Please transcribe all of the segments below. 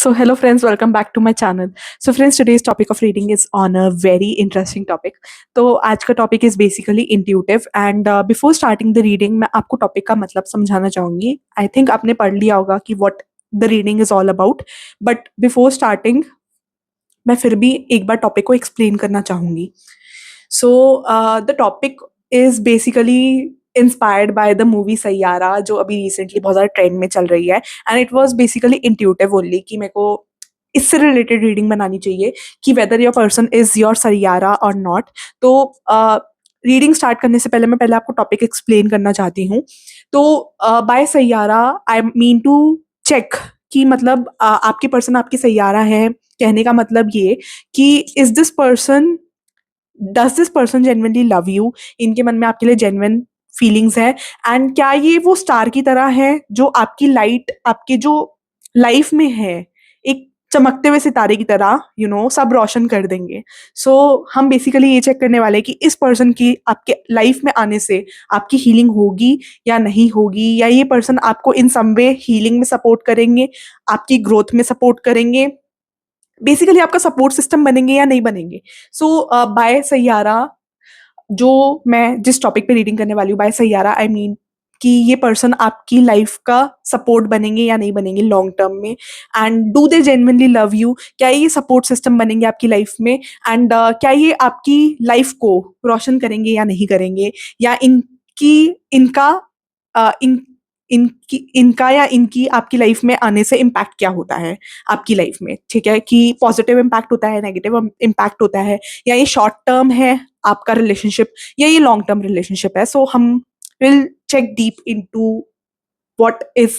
So, hello friends, welcome back to my channel. So, friends, today's topic of reading is on a very interesting topic. तो आज का topic is basically intuitive and before starting the reading मैं आपको topic का मतलब समझाना चाहूंगी. I think आपने पढ़ लिया होगा कि what the reading is all about, but before starting मैं फिर भी एक बार टॉपिक को एक्सप्लेन करना चाहूंगी. So the topic is basically inspired by the movie Saiyaara, जो अभी रिसेंटली बहुत ज़्यादा ट्रेंड में चल रही है. And it was basically intuitive only कि मेरे को इससे रिलेटेड रीडिंग बनानी चाहिए कि whether your person is your Saiyaara और नॉट. तो रीडिंग स्टार्ट करने से पहले मैं पहले आपको टॉपिक एक्सप्लेन करना चाहती हूँ. तो by Saiyaara I mean to check कि मतलब आपके पर्सन आपकी सैयारा है. कहने का मतलब ये कि is this person, does this person genuinely love you, इनके मन में आपके लिए जेन्युइन फीलिंग्स है. एंड क्या ये वो स्टार की तरह है जो आपकी लाइट आपके जो लाइफ में है, एक चमकते हुए सितारे की तरह सब रोशन कर देंगे. सो हम बेसिकली ये चेक करने वाले हैं कि इस पर्सन की आपके लाइफ में आने से आपकी हीलिंग होगी या नहीं होगी, या ये पर्सन आपको इन सम वे हीलिंग में सपोर्ट करेंगे, आपकी ग्रोथ में सपोर्ट करेंगे, बेसिकली आपका सपोर्ट सिस्टम बनेंगे या नहीं बनेंगे. सो बाय सैयारा, जो मैं जिस टॉपिक पे रीडिंग करने वाली हूँ, बाय सैयारा आई मीन कि ये पर्सन आपकी लाइफ का सपोर्ट बनेंगे या नहीं बनेंगे लॉन्ग टर्म में. And do they genuinely love you, क्या ये सपोर्ट सिस्टम बनेंगे आपकी लाइफ में. एंड क्या ये आपकी लाइफ को रोशन करेंगे या नहीं करेंगे, या इनकी इनका इन इनकी इनका या इनकी आपकी लाइफ में आने से इम्पैक्ट क्या होता है आपकी लाइफ में. ठीक है, कि पॉजिटिव इम्पैक्ट होता है, नेगेटिव इम्पैक्ट होता है, या ये शॉर्ट टर्म है आपका रिलेशनशिप, या ये लॉन्ग टर्म रिलेशनशिप है. सो हम will check deep into what is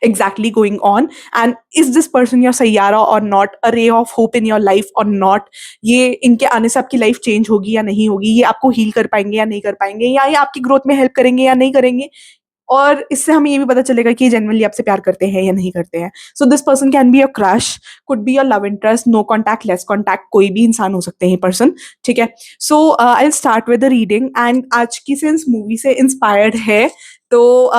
exactly going on, and is this person your sayyara or not, a ray of hope in your life or not. ये इनके आने से आपकी लाइफ चेंज होगी या नहीं होगी, ये आपको हील कर पाएंगे या नहीं कर पाएंगे, या ये आपकी ग्रोथ में हेल्प करेंगे या नहीं करेंगे. और इससे हमें ये भी पता चलेगा कि ये जेन्युइनली आपसे प्यार करते हैं या नहीं करते हैं. So this person can be your crush, could be your love interest, no contact, less contact, कोई भी इंसान हो सकते हैं ये पर्सन. ठीक है, so I will start with the reading. And आज की सेंस मूवी से इंस्पायर्ड है. तो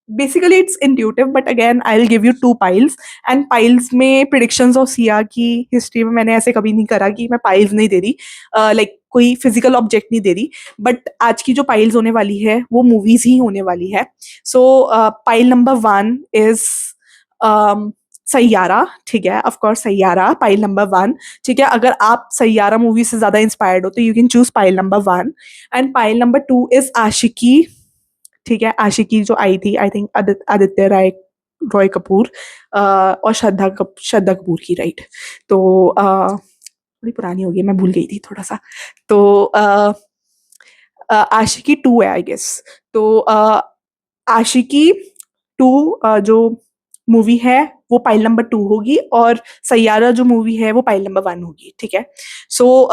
basically it's intuitive, but again I will give you 2 piles. And piles में प्रिडिक्शंस ऑफ सिया की हिस्ट्री में मैंने ऐसे कभी नहीं करा कि मैं पाइल्स नहीं दे रही, लाइक कोई फिजिकल ऑब्जेक्ट नहीं दे रही. बट आज की जो पाइल्स होने वाली है वो मूवीज ही होने वाली है. सो पाइल नंबर 1 इज सैयारा. ठीक है, of course Saiyaara, pile number 1. ठीक है, अगर आप सैयारा मूवी से ज्यादा इंस्पायर्ड हो तो you can choose pile number 1. And pile number 2 is Aashiqui. ठीक है, आशिकी जो आई थी, आई थिंक आदित्य रॉय कपूर और श्रद्धा कपूर की, राइट. तो थोड़ी पुरानी हो गई, मैं भूल गई थी थोड़ा सा. तो आशिकी 2 है आई गेस. तो आशिकी 2 जो मूवी है वो पाइल नंबर 2 होगी, और सैयारा जो मूवी है वो पाइल नंबर 1 होगी. ठीक है, so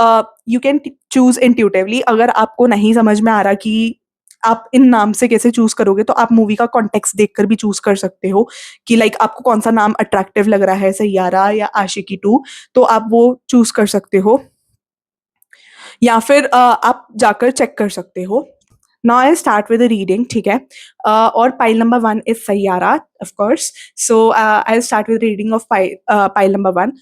you can choose intuitively. अगर आपको नहीं समझ में आ रहा कि आप इन नाम से कैसे चूज करोगे, तो आप मूवी का कॉन्टेक्स्ट देखकर भी चूज कर सकते हो कि लाइक आपको कौन सा नाम अट्रैक्टिव लग रहा है, सैयारा या आशिकी 2. तो आप वो चूज कर सकते हो, या फिर आप जाकर चेक कर सकते हो. Now I start with the reading. ठीक है, और pile number 1 is Saiyaara of course. So I start with reading of pile number 1.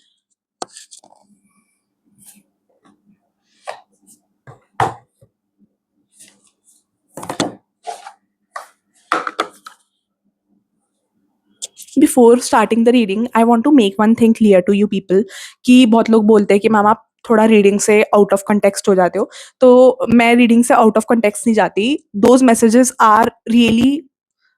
Before starting the reading I want to make one thing clear to you people, कि बहुत लोग बोलते हैं कि ma'am आप थोड़ा रीडिंग से आउट ऑफ कंटेक्स्ट हो जाते हो. तो मैं रीडिंग से आउट ऑफ कंटेक्स्ट नहीं जाती. Those messages are really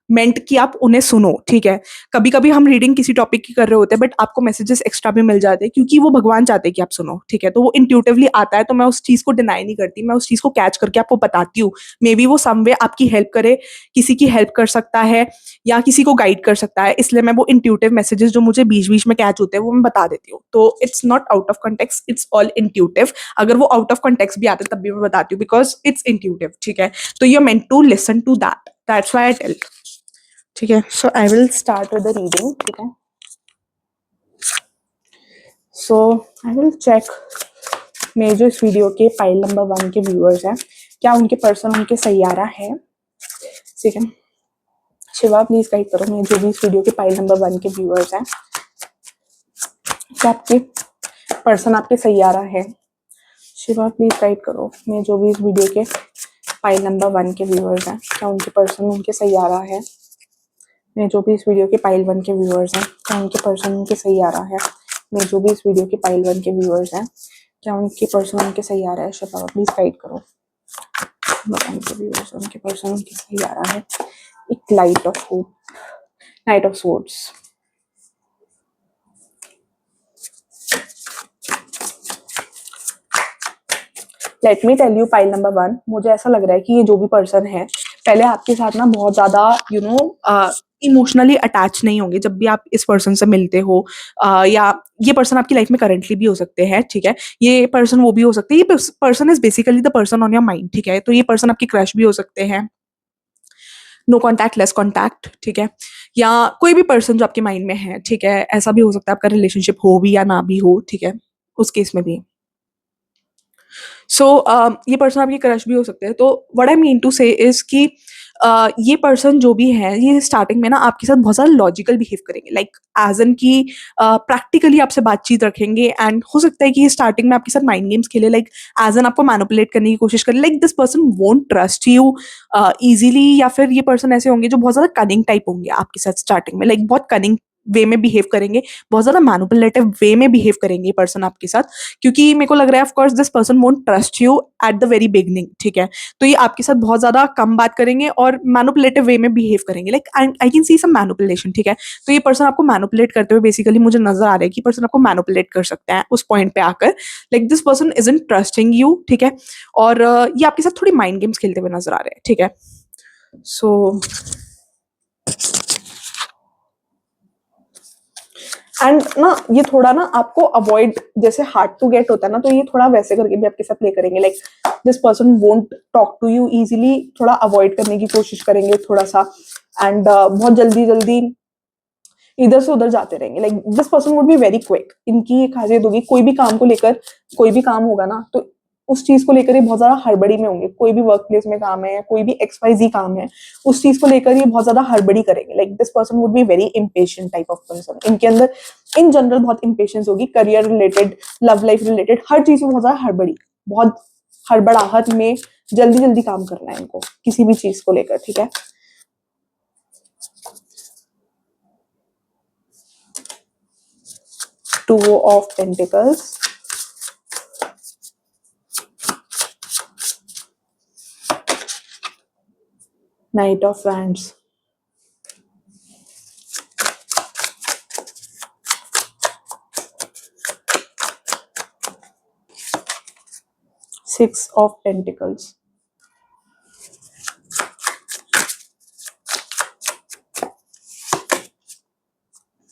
meant कि आप उन्हें सुनो. ठीक है, कभी कभी हम रीडिंग किसी टॉपिक की कर रहे होते हैं, बट आपको मैसेजेस एक्स्ट्रा भी मिल जाते हैं क्योंकि वो भगवान चाहते हैं कि आप सुनो. ठीक है, तो वो इंट्यूटिवली आता है, तो मैं उस चीज को डिनाई नहीं करती, मैं उस चीज को कैच करके आपको बताती हूँ. मे बी वो सम वे आपकी हेल्प करे, किसी की हेल्प कर सकता है, या किसी को गाइड कर सकता है. इसलिए मैं वो इंट्यूटिव मैसेजेस जो मुझे बीच बीच में कैच होते हैं वो मैं बता देती हूँ. तो it's not out of context, it's all intuitive. अगर वो आउट ऑफ कंटेक्स्ट भी आते तब भी मैं बताती हूँ, बिकॉज इट्स इंट्यूटिव. ठीक है, तो you are meant to listen to that, that's why I tell. ठीक है, so I will start with the reading. ठीक है, सो आई विल चेक मेरे जो इस वीडियो के पाइल नंबर 1 के व्यूअर्स हैं, क्या उनके पर्सन उनके सैयारा है. ठीक है, शिवा प्लीज गाइड करो मेरे जो भी इस वीडियो के पाइल नंबर 1 के व्यूअर्स हैं. क्या आपके पर्सन आपके सैयारा है? शिवा प्लीज गाइड करो, मैं जो भी इस वीडियो के पाइल नंबर 1 के व्यूअर्स हैं, क्या उनके पर्सन उनके सैयारा है? मैं जो भी इस वीडियो के पाइल 1 के व्यूअर्स हैं, क्या उनके पर्सन उनके सैयारा है? मैं जो भी इस वीडियो के पाइल 1 के व्यूअर्स हैं, क्या उनके पर्सन उनके सैयारा है? शिवा प्लीज गाइड करो, उनके व्यूअर्स उनके पर्सन उनके सैयारा है। एक light of hope, knight of swords. Let me tell you pile number 1, मुझे ऐसा लग रहा है कि ये जो भी पर्सन है पहले आपके साथ ना बहुत ज्यादा इमोशनली अटैच नहीं होंगे जब भी आप इस पर्सन से मिलते हो, या ये पर्सन आपकी लाइफ में करंटली भी हो सकते हैं, ठीक है? ये पर्सन वो भी हो सकते हैं, ये person is basically the person on your mind, ठीक है? तो ये पर्सन आपकी क्रश भी हो सकते हैं, नो कॉन्टैक्ट लेस कॉन्टैक्ट, ठीक है? या कोई भी पर्सन जो आपके माइंड में है, ठीक है? ऐसा भी हो सकता है आपका रिलेशनशिप हो भी या ना भी हो, ठीक है? उस केस में भी सो ये पर्सन आपकी क्रश भी हो सकते हैं। तो what I mean to say is कि ये पर्सन जो भी है ये स्टार्टिंग में ना आपके साथ बहुत ज़्यादा लॉजिकल बिहेव करेंगे, लाइक एज एन की प्रैक्टिकली आपसे बातचीत रखेंगे, एंड हो सकता है कि ये स्टार्टिंग में आपके साथ माइंड गेम्स खेले, लाइक एज एन आपको मैनिपुलेट करने की कोशिश करे, like this person won't trust you easily, या फिर ये पर्सन ऐसे होंगे जो बहुत ज़्यादा कनिंग टाइप होंगे आपके साथ स्टार्टिंग में, लाइक बहुत कनिंग वे में बिहेव करेंगे, बहुत ज़्यादा मैनिपुलेटिव वे में बिहेव करेंगे ये पर्सन आपके साथ, क्योंकि मेरे को लग रहा है of course this person won't trust you at the very beginning, ठीक है? तो ये आपके साथ बहुत ज्यादा कम बात करेंगे और मैनिपुलेटिव वे में बिहेव करेंगे, like I can see some manipulation, ठीक है? तो ये पर्सन आपको मैनिपुलेट करते हुए बेसिकली मुझे नजर आ रहा है कि पर्सन आपको मैनिपुलेट कर सकते हैं उस पॉइंट पे आकर, like this person isn't trusting you, ठीक है? और ये आपके साथ थोड़ी माइंड गेम्स खेलते हुए नजर आ रहे हैं, ठीक है? सो एंड ना ये थोड़ा ना आपको अवॉइड, जैसे हार्ड टू गेट होता है ना, तो ये थोड़ा वैसे करके भी आपके साथ प्ले करेंगे, like this person won't talk to you easily, थोड़ा अवॉइड करने की कोशिश करेंगे थोड़ा सा, एंड बहुत जल्दी जल्दी इधर से उधर जाते रहेंगे, like this person would be very quick. इनकी एक खासियत होगी, कोई भी काम को लेकर, कोई भी काम होगा ना तो उस चीज को लेकर ये बहुत ज्यादा हड़बड़ी में होंगे, कोई भी वर्क प्लेस में काम है, कोई भी XYZ काम है, उस चीज को लेकर ये बहुत ज्यादा हड़बड़ी करेंगे, like this person would be very impatient type of person. इनके अंदर इन जनरल बहुत इम्पेशेंस होगी, career related, love life related, हर चीज में बहुत ज्यादा हड़बड़ी, बहुत हड़बड़ाहट में जल्दी जल्दी काम करना है इनको किसी भी चीज को लेकर, ठीक है? Two of Pentacles, Knight of Wands, Six of Pentacles,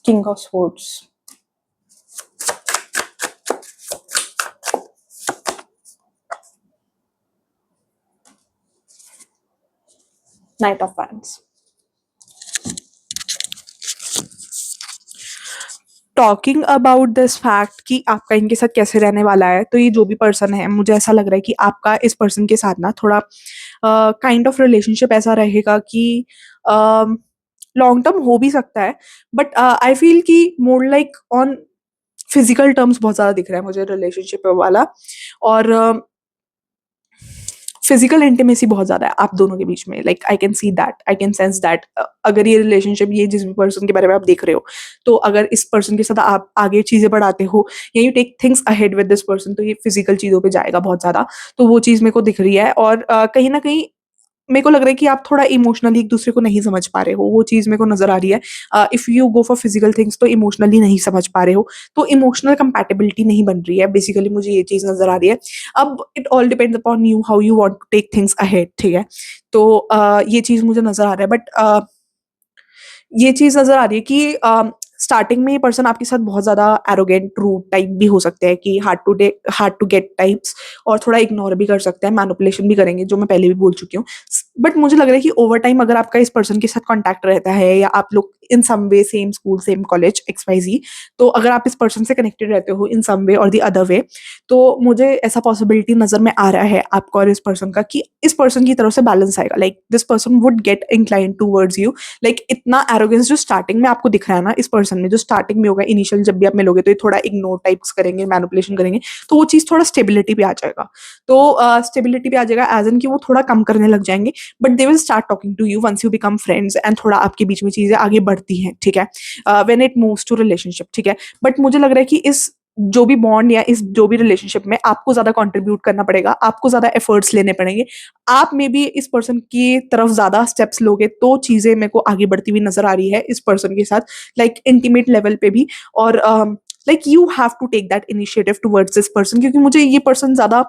King of Swords, Knight of Wands। Talking about this fact कि आपका इनके साथ कैसे रहने वाला है, तो ये जो भी पर्सन है मुझे ऐसा लग रहा है कि आपका इस पर्सन के साथ ना थोड़ा काइंड ऑफ रिलेशनशिप ऐसा रहेगा कि लॉन्ग टर्म हो भी सकता है, बट आई फील कि मोर लाइक ऑन फिजिकल टर्म्स बहुत ज़्यादा दिख रहा है मुझे रिलेशनशिप वाला, और फिजिकल इंटीमेसी बहुत ज्यादा है आप दोनों के बीच में, like I can see that, I can sense that. अगर ये रिलेशनशिप, ये जिस भी पर्सन के बारे में आप देख रहे हो, तो अगर इस पर्सन के साथ आप आगे चीजें बढ़ाते हो या you take things ahead with this person, तो ये फिजिकल चीजों पे जाएगा बहुत ज्यादा, तो वो चीज मेरे को दिख रही है। और कहीं ना कहीं मेरे को लग रहा है कि आप थोड़ा इमोशनली एक दूसरे को नहीं समझ पा रहे हो, वो चीज मेरे को नजर आ रही है। If you go for physical things तो इमोशनली नहीं समझ पा रहे हो, तो इमोशनल कंपैटिबिलिटी नहीं बन रही है, बेसिकली मुझे ये चीज नजर आ रही है। अब it all depends upon you how you want to take things ahead, ठीक है? तो ये चीज मुझे नजर आ रहा है, बट ये चीज नजर आ रही है कि स्टार्टिंग में ये पर्सन आपके साथ बहुत ज्यादा एरोगेंट रूड टाइप भी हो सकते हैं, कि हार्ड टू गेट टाइप्स, और थोड़ा इग्नोर भी कर सकते हैं, मैनिपुलेशन भी करेंगे, जो मैं पहले भी बोल चुकी हूँ। बट मुझे लग रहा है कि ओवर टाइम अगर आपका इस पर्सन के साथ कांटेक्ट रहता है या आप लोग in some way, same school, same college, XYZ। तो अगर आप इस पर्सन से कनेक्टेड रहते हो इन सम वे और द अदर वे, तो मुझे ऐसा पॉसिबिलिटी नजर में आ रहा है आपका और इस पर्सन का कि इस पर्सन की तरफ से बैलेंस आएगा। Like this person would get inclined towards you. Like इतना एरोगेंस जो स्टार्टिंग में आपको दिख रहा है ना इस पर्सन में, जो स्टार्टिंग में होगा, इनिशियल जब भी आप मिलोगे तो ये थोड़ा इग्नोर टाइप्स करेंगे, मैनिपुलेशन करेंगे, तो वो चीज थोड़ा स्टेबिलिटी पे आ जाएगा। तो स्टेबिलिटी पे आ जाएगा एज इन कि वो थोड़ा कम करने लग जाएंगे, but they will start talking to you once you become friends and थोड़ा आपके बीच में चीजें आगे बढ़ती हैं, ठीक है, when it moves to relationship, ठीक है। बट मुझे लग रहा है कि इस जो भी बॉन्ड या इस जो भी रिलेशनशिप में आपको ज्यादा कंट्रीब्यूट करना पड़ेगा, आपको ज्यादा एफर्ट्स लेने पड़ेंगे, आप मे बी इस पर्सन की तरफ ज्यादा स्टेप्स लोगे तो चीजें मेरे को आगे बढ़ती हुई नजर आ रही है इस पर्सन के साथ, लाइक इंटीमेट लेवल पे भी। और like you have to take that initiative towards this person, क्योंकि मुझे ये पर्सन ज्यादा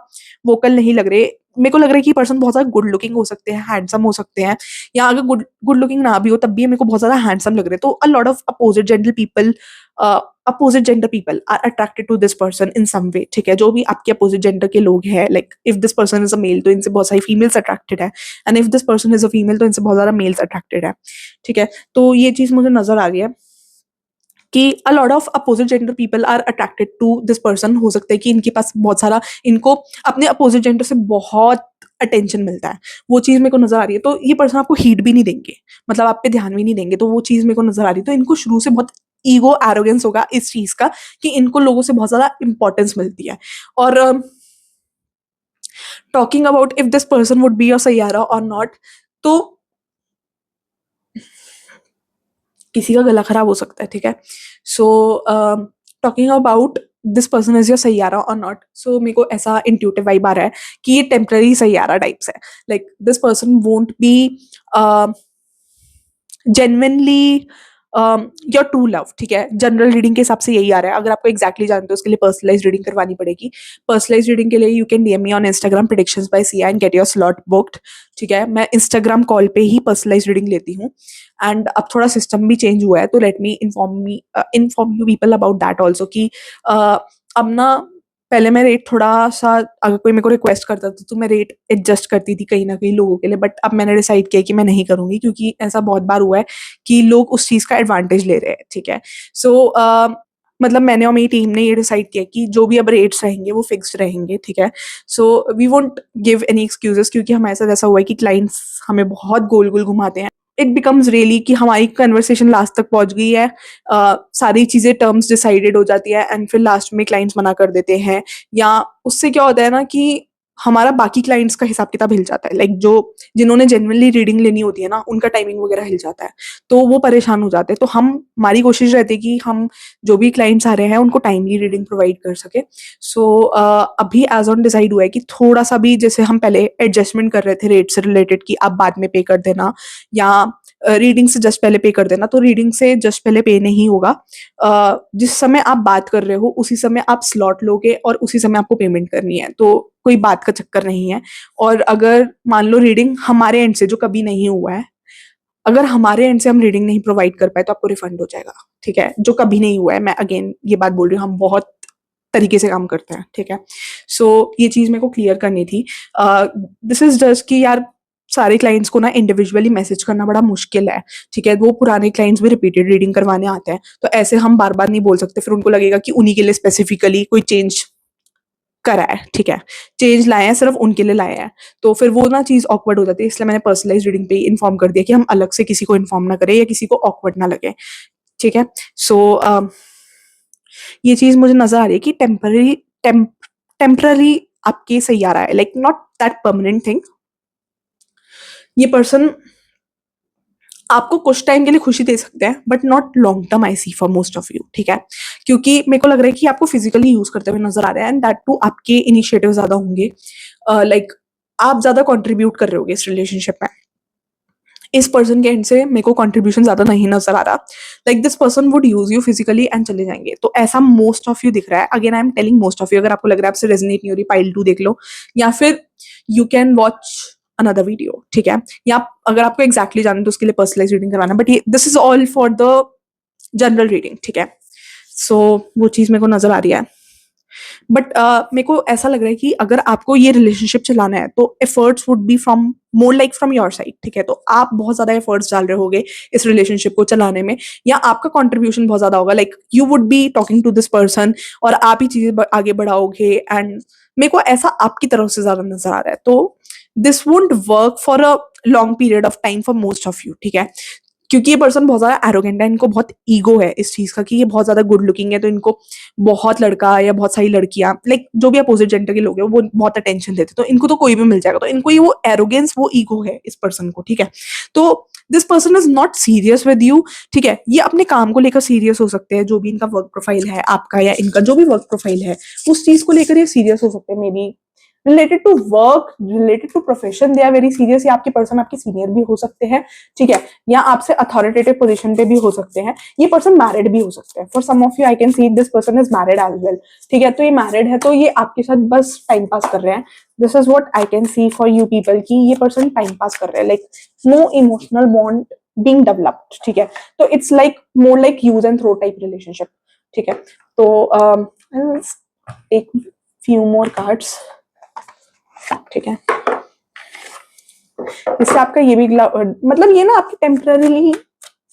वोकल नहीं लग रहे। मेरे को लग रहा है कि पर्सन बहुत ज्यादा गुड लुकिंग हो सकते हैं, हैंडसम हो सकते हैं, या अगर गुड गुड लुकिंग ना भी हो तब भी मेरे को बहुत ज्यादा हैंडसम लग रहे हैं। तो a lot of opposite gender people are attracted to this person in some way, ठीक है। जो भी आपके अपोजिट जेंडर के लोग हैं, like if this person is a male तो इनसे बहुत सारी फीमेल्स अट्रैक्टेड है, and if this person is a female तो इनसे बहुत ज्यादा मेल्स अट्रैक्टेड है, ठीक है। तो ये चीज मुझे नजर आ रही है कि a lot of opposite gender people are attracted to this person. हो सकता है कि इनके पास बहुत सारा, इनको अपने अपोजिट जेंडर से बहुत अटेंशन मिलता है, वो चीज मेरे को नजर आ रही है। तो ये पर्सन आपको हीट भी नहीं देंगे, मतलब आप पे ध्यान भी नहीं देंगे, तो वो चीज मेरे को नजर आ रही है। तो इनको शुरू से बहुत ईगो एरोगेंस होगा इस चीज का कि इनको लोगों से बहुत ज्यादा इंपॉर्टेंस मिलती है। और talking about if this person would be your Saiyaara और नॉट, तो किसी का गला खराब हो सकता है, ठीक है। So talking about this person is your Saiyaara और नॉट, सो मेरे को ऐसा इंट्यूटिव वाइब आ रहा है कि ये टेम्पररी सैयारा टाइप्स है। Like this person won't be genuinely your true love, ठीक है। जनरल रीडिंग के हिसाब से यही आ रहा है। अगर आपको एक्जैक्टली जानते हो उसके लिए पर्सनलाइज रीडिंग करवानी पड़ेगी। पर्सनलाइज रीडिंग के लिए you can DM me on Instagram predictions by Siya and get your slot booked, ठीक है। मैं इंस्टाग्राम कॉल पे ही पर्सनलाइज रीडिंग लेती हूँ, एंड अब थोड़ा सिस्टम भी चेंज हुआ है, तो let me inform you people about that also कि अब ना, पहले मैं रेट थोड़ा सा, अगर कोई मेरे को रिक्वेस्ट करता था तो मैं रेट एडजस्ट करती थी कहीं ना कहीं लोगों के लिए, बट अब मैंने डिसाइड किया कि मैं नहीं करूंगी, क्योंकि ऐसा बहुत बार हुआ है कि लोग उस चीज का एडवांटेज ले रहे हैं, ठीक है। सो मतलब मैंने और मेरी टीम ने ये डिसाइड किया कि जो भी अब रेट्स रहेंगे वो फिक्स्ड रहेंगे, ठीक है। So we won't give any excuses, क्योंकि हमारे साथ ऐसा हुआ है कि क्लाइंट्स हमें बहुत गोल गोल घुमाते हैं। इट बिकम्स रियली कि हमारी कन्वर्सेशन लास्ट तक पहुंच गई है, सारी चीजें टर्म्स डिसाइडेड हो जाती है, एंड फिर लास्ट में क्लाइंट्स मना कर देते हैं, या उससे क्या होता है ना कि हमारा बाकी क्लाइंट्स का हिसाब किताब हिल जाता है। लाइक जो जिन्होंने जेन्युइनली रीडिंग लेनी होती है ना, उनका टाइमिंग वगैरह हिल जाता है, तो वो परेशान हो जाते हैं। तो हमारी कोशिश रहती है कि हम जो भी क्लाइंट्स आ रहे हैं उनको टाइमली रीडिंग प्रोवाइड कर सके। सो अभी एज ऑन डिसाइड हुआ है कि थोड़ा सा भी, जैसे हम पहले एडजस्टमेंट कर रहे थे रेट से रिलेटेड कि आप बाद में पे कर देना, या रीडिंग से जस्ट पहले पे कर देना, तो रीडिंग से जस्ट पहले पे नहीं होगा। जिस समय आप बात कर रहे हो उसी समय आप स्लॉट लोगे और उसी समय आपको पेमेंट करनी है, तो कोई बात का चक्कर नहीं है। और अगर मान लो रीडिंग हमारे एंड से, जो कभी नहीं हुआ है, अगर हमारे एंड से हम रीडिंग नहीं प्रोवाइड कर पाए तो आपको रिफंड हो जाएगा, ठीक है। जो कभी नहीं हुआ है, मैं अगेन ये बात बोल रही हूँ, हम बहुत तरीके से काम करते हैं, ठीक है। सो ये चीज मेरे को क्लियर करनी थी। दिस इज जस्ट कि यार सारे क्लाइंट्स को ना इंडिविजुअली मैसेज करना बड़ा मुश्किल है, ठीक है। वो पुराने क्लाइंट्स भी रिपीटेड रीडिंग करवाने आते हैं, तो ऐसे हम बार बार नहीं बोल सकते, फिर उनको लगेगा कि उन्हीं के लिए स्पेसिफिकली कोई चेंज करा है, ठीक है, चेंज लाए हैं, सिर्फ उनके लिए लाए हैं, तो फिर वो ना चीज ऑकवर्ड हो जाती है। इसलिए मैंने पर्सनलाइज रीडिंग पे इन्फॉर्म कर दिया कि हम अलग से किसी को इन्फॉर्म ना करें या किसी को ऑकवर्ड ना लगे, ठीक है। सो ये चीज मुझे नजर आ रही है कि टेम्पररी आपके सैयारा है, like not that permanent thing. ये पर्सन आपको कुछ टाइम के लिए खुशी दे सकते हैं, but not long term, I see for most of you, ठीक है। क्योंकि मेरे को लग रहा है कि आपको फिजिकली यूज करते हुए नजर आ रहे हैं, एंड दैट टू आपके इनिशिएटिव ज्यादा होंगे, लाइक आप ज्यादा कंट्रीब्यूट कर रहे होगे इस रिलेशनशिप में। इस पर्सन के एंड से मेरे को कंट्रीब्यूशन ज्यादा नहीं नजर आ रहा। Like this person would use you physically and चले जाएंगे, तो ऐसा मोस्ट ऑफ यू दिख रहा है। Again I am telling most of you, अगर आपको लग रहा है आपसे रेजोनेट नहीं हो रही, पाइल 2 देख लो, या फिर you can watch another video, ठीक है। या अगर आपको एग्जैक्टली जानना है तो उसके लिए पर्सनलाइज रीडिंग करवाना, बट ये this is all for the general reading, ठीक है। सो वो चीज मेरे को नजर आ रही है। बट मेरे को ऐसा लग रहा है कि अगर आपको ये रिलेशनशिप चलाना है तो efforts would be from more like from your side, ठीक है? तो आप बहुत ज्यादा एफर्ट्स डाल रहे होगे इस रिलेशनशिप को चलाने में, या आपका कंट्रीब्यूशन बहुत ज्यादा होगा, like you would be talking to this person और आप ही चीजें आगे बढ़ाओगे, एंड मेरे को ऐसा आपकी तरफ से ज्यादा नजर आ रहा है। तो this wouldn't work for a long period of time for most of you, ठीक है? क्योंकि ये पर्सन बहुत ज्यादा एरोगेंट है, इनको बहुत ईगो है इस चीज का कि ये बहुत ज्यादा गुड लुकिंग है, तो इनको बहुत लड़का या बहुत सारी लड़कियां, लाइक जो भी अपोजिट जेंडर के लोग हैं वो बहुत अटेंशन देते, तो इनको तो कोई भी मिल जाएगा, तो इनको ये वो एरोगेंस, वो ईगो है इस पर्सन को, ठीक है? तो this person is not serious with you, ठीक है? ये अपने काम को लेकर सीरियस हो सकते हैं, जो भी इनका वर्क प्रोफाइल है, आपका या इनका जो भी वर्क प्रोफाइल है, उस चीज को लेकर ये सीरियस हो सकते हैं। Maybe related to work, related to profession they are very serious, या आपके पर्सन आपके सीनियर भी हो सकते हैं, ठीक है? या आपसे अथॉरिटेटिव पोजीशन पे भी हो सकते हैं। ये पर्सन मैरिड भी हो सकते हैं। For some of you I can see this person is married as well, ठीक है? तो ये मैरिड है, तो ये आपके साथ बस टाइम पास कर रहे हैं। This is what I can see for you people, कि ये पर्सन टाइम पास कर रहे हैं, like no emotional bond being developed, ठीक है? तो it's like more like use and throw type relationship, ठीक है? तो एक फ्यू मोर कार्ड्स, ठीक है? इससे आपका ये भी मतलब ये ना आपकी टेम्पररीली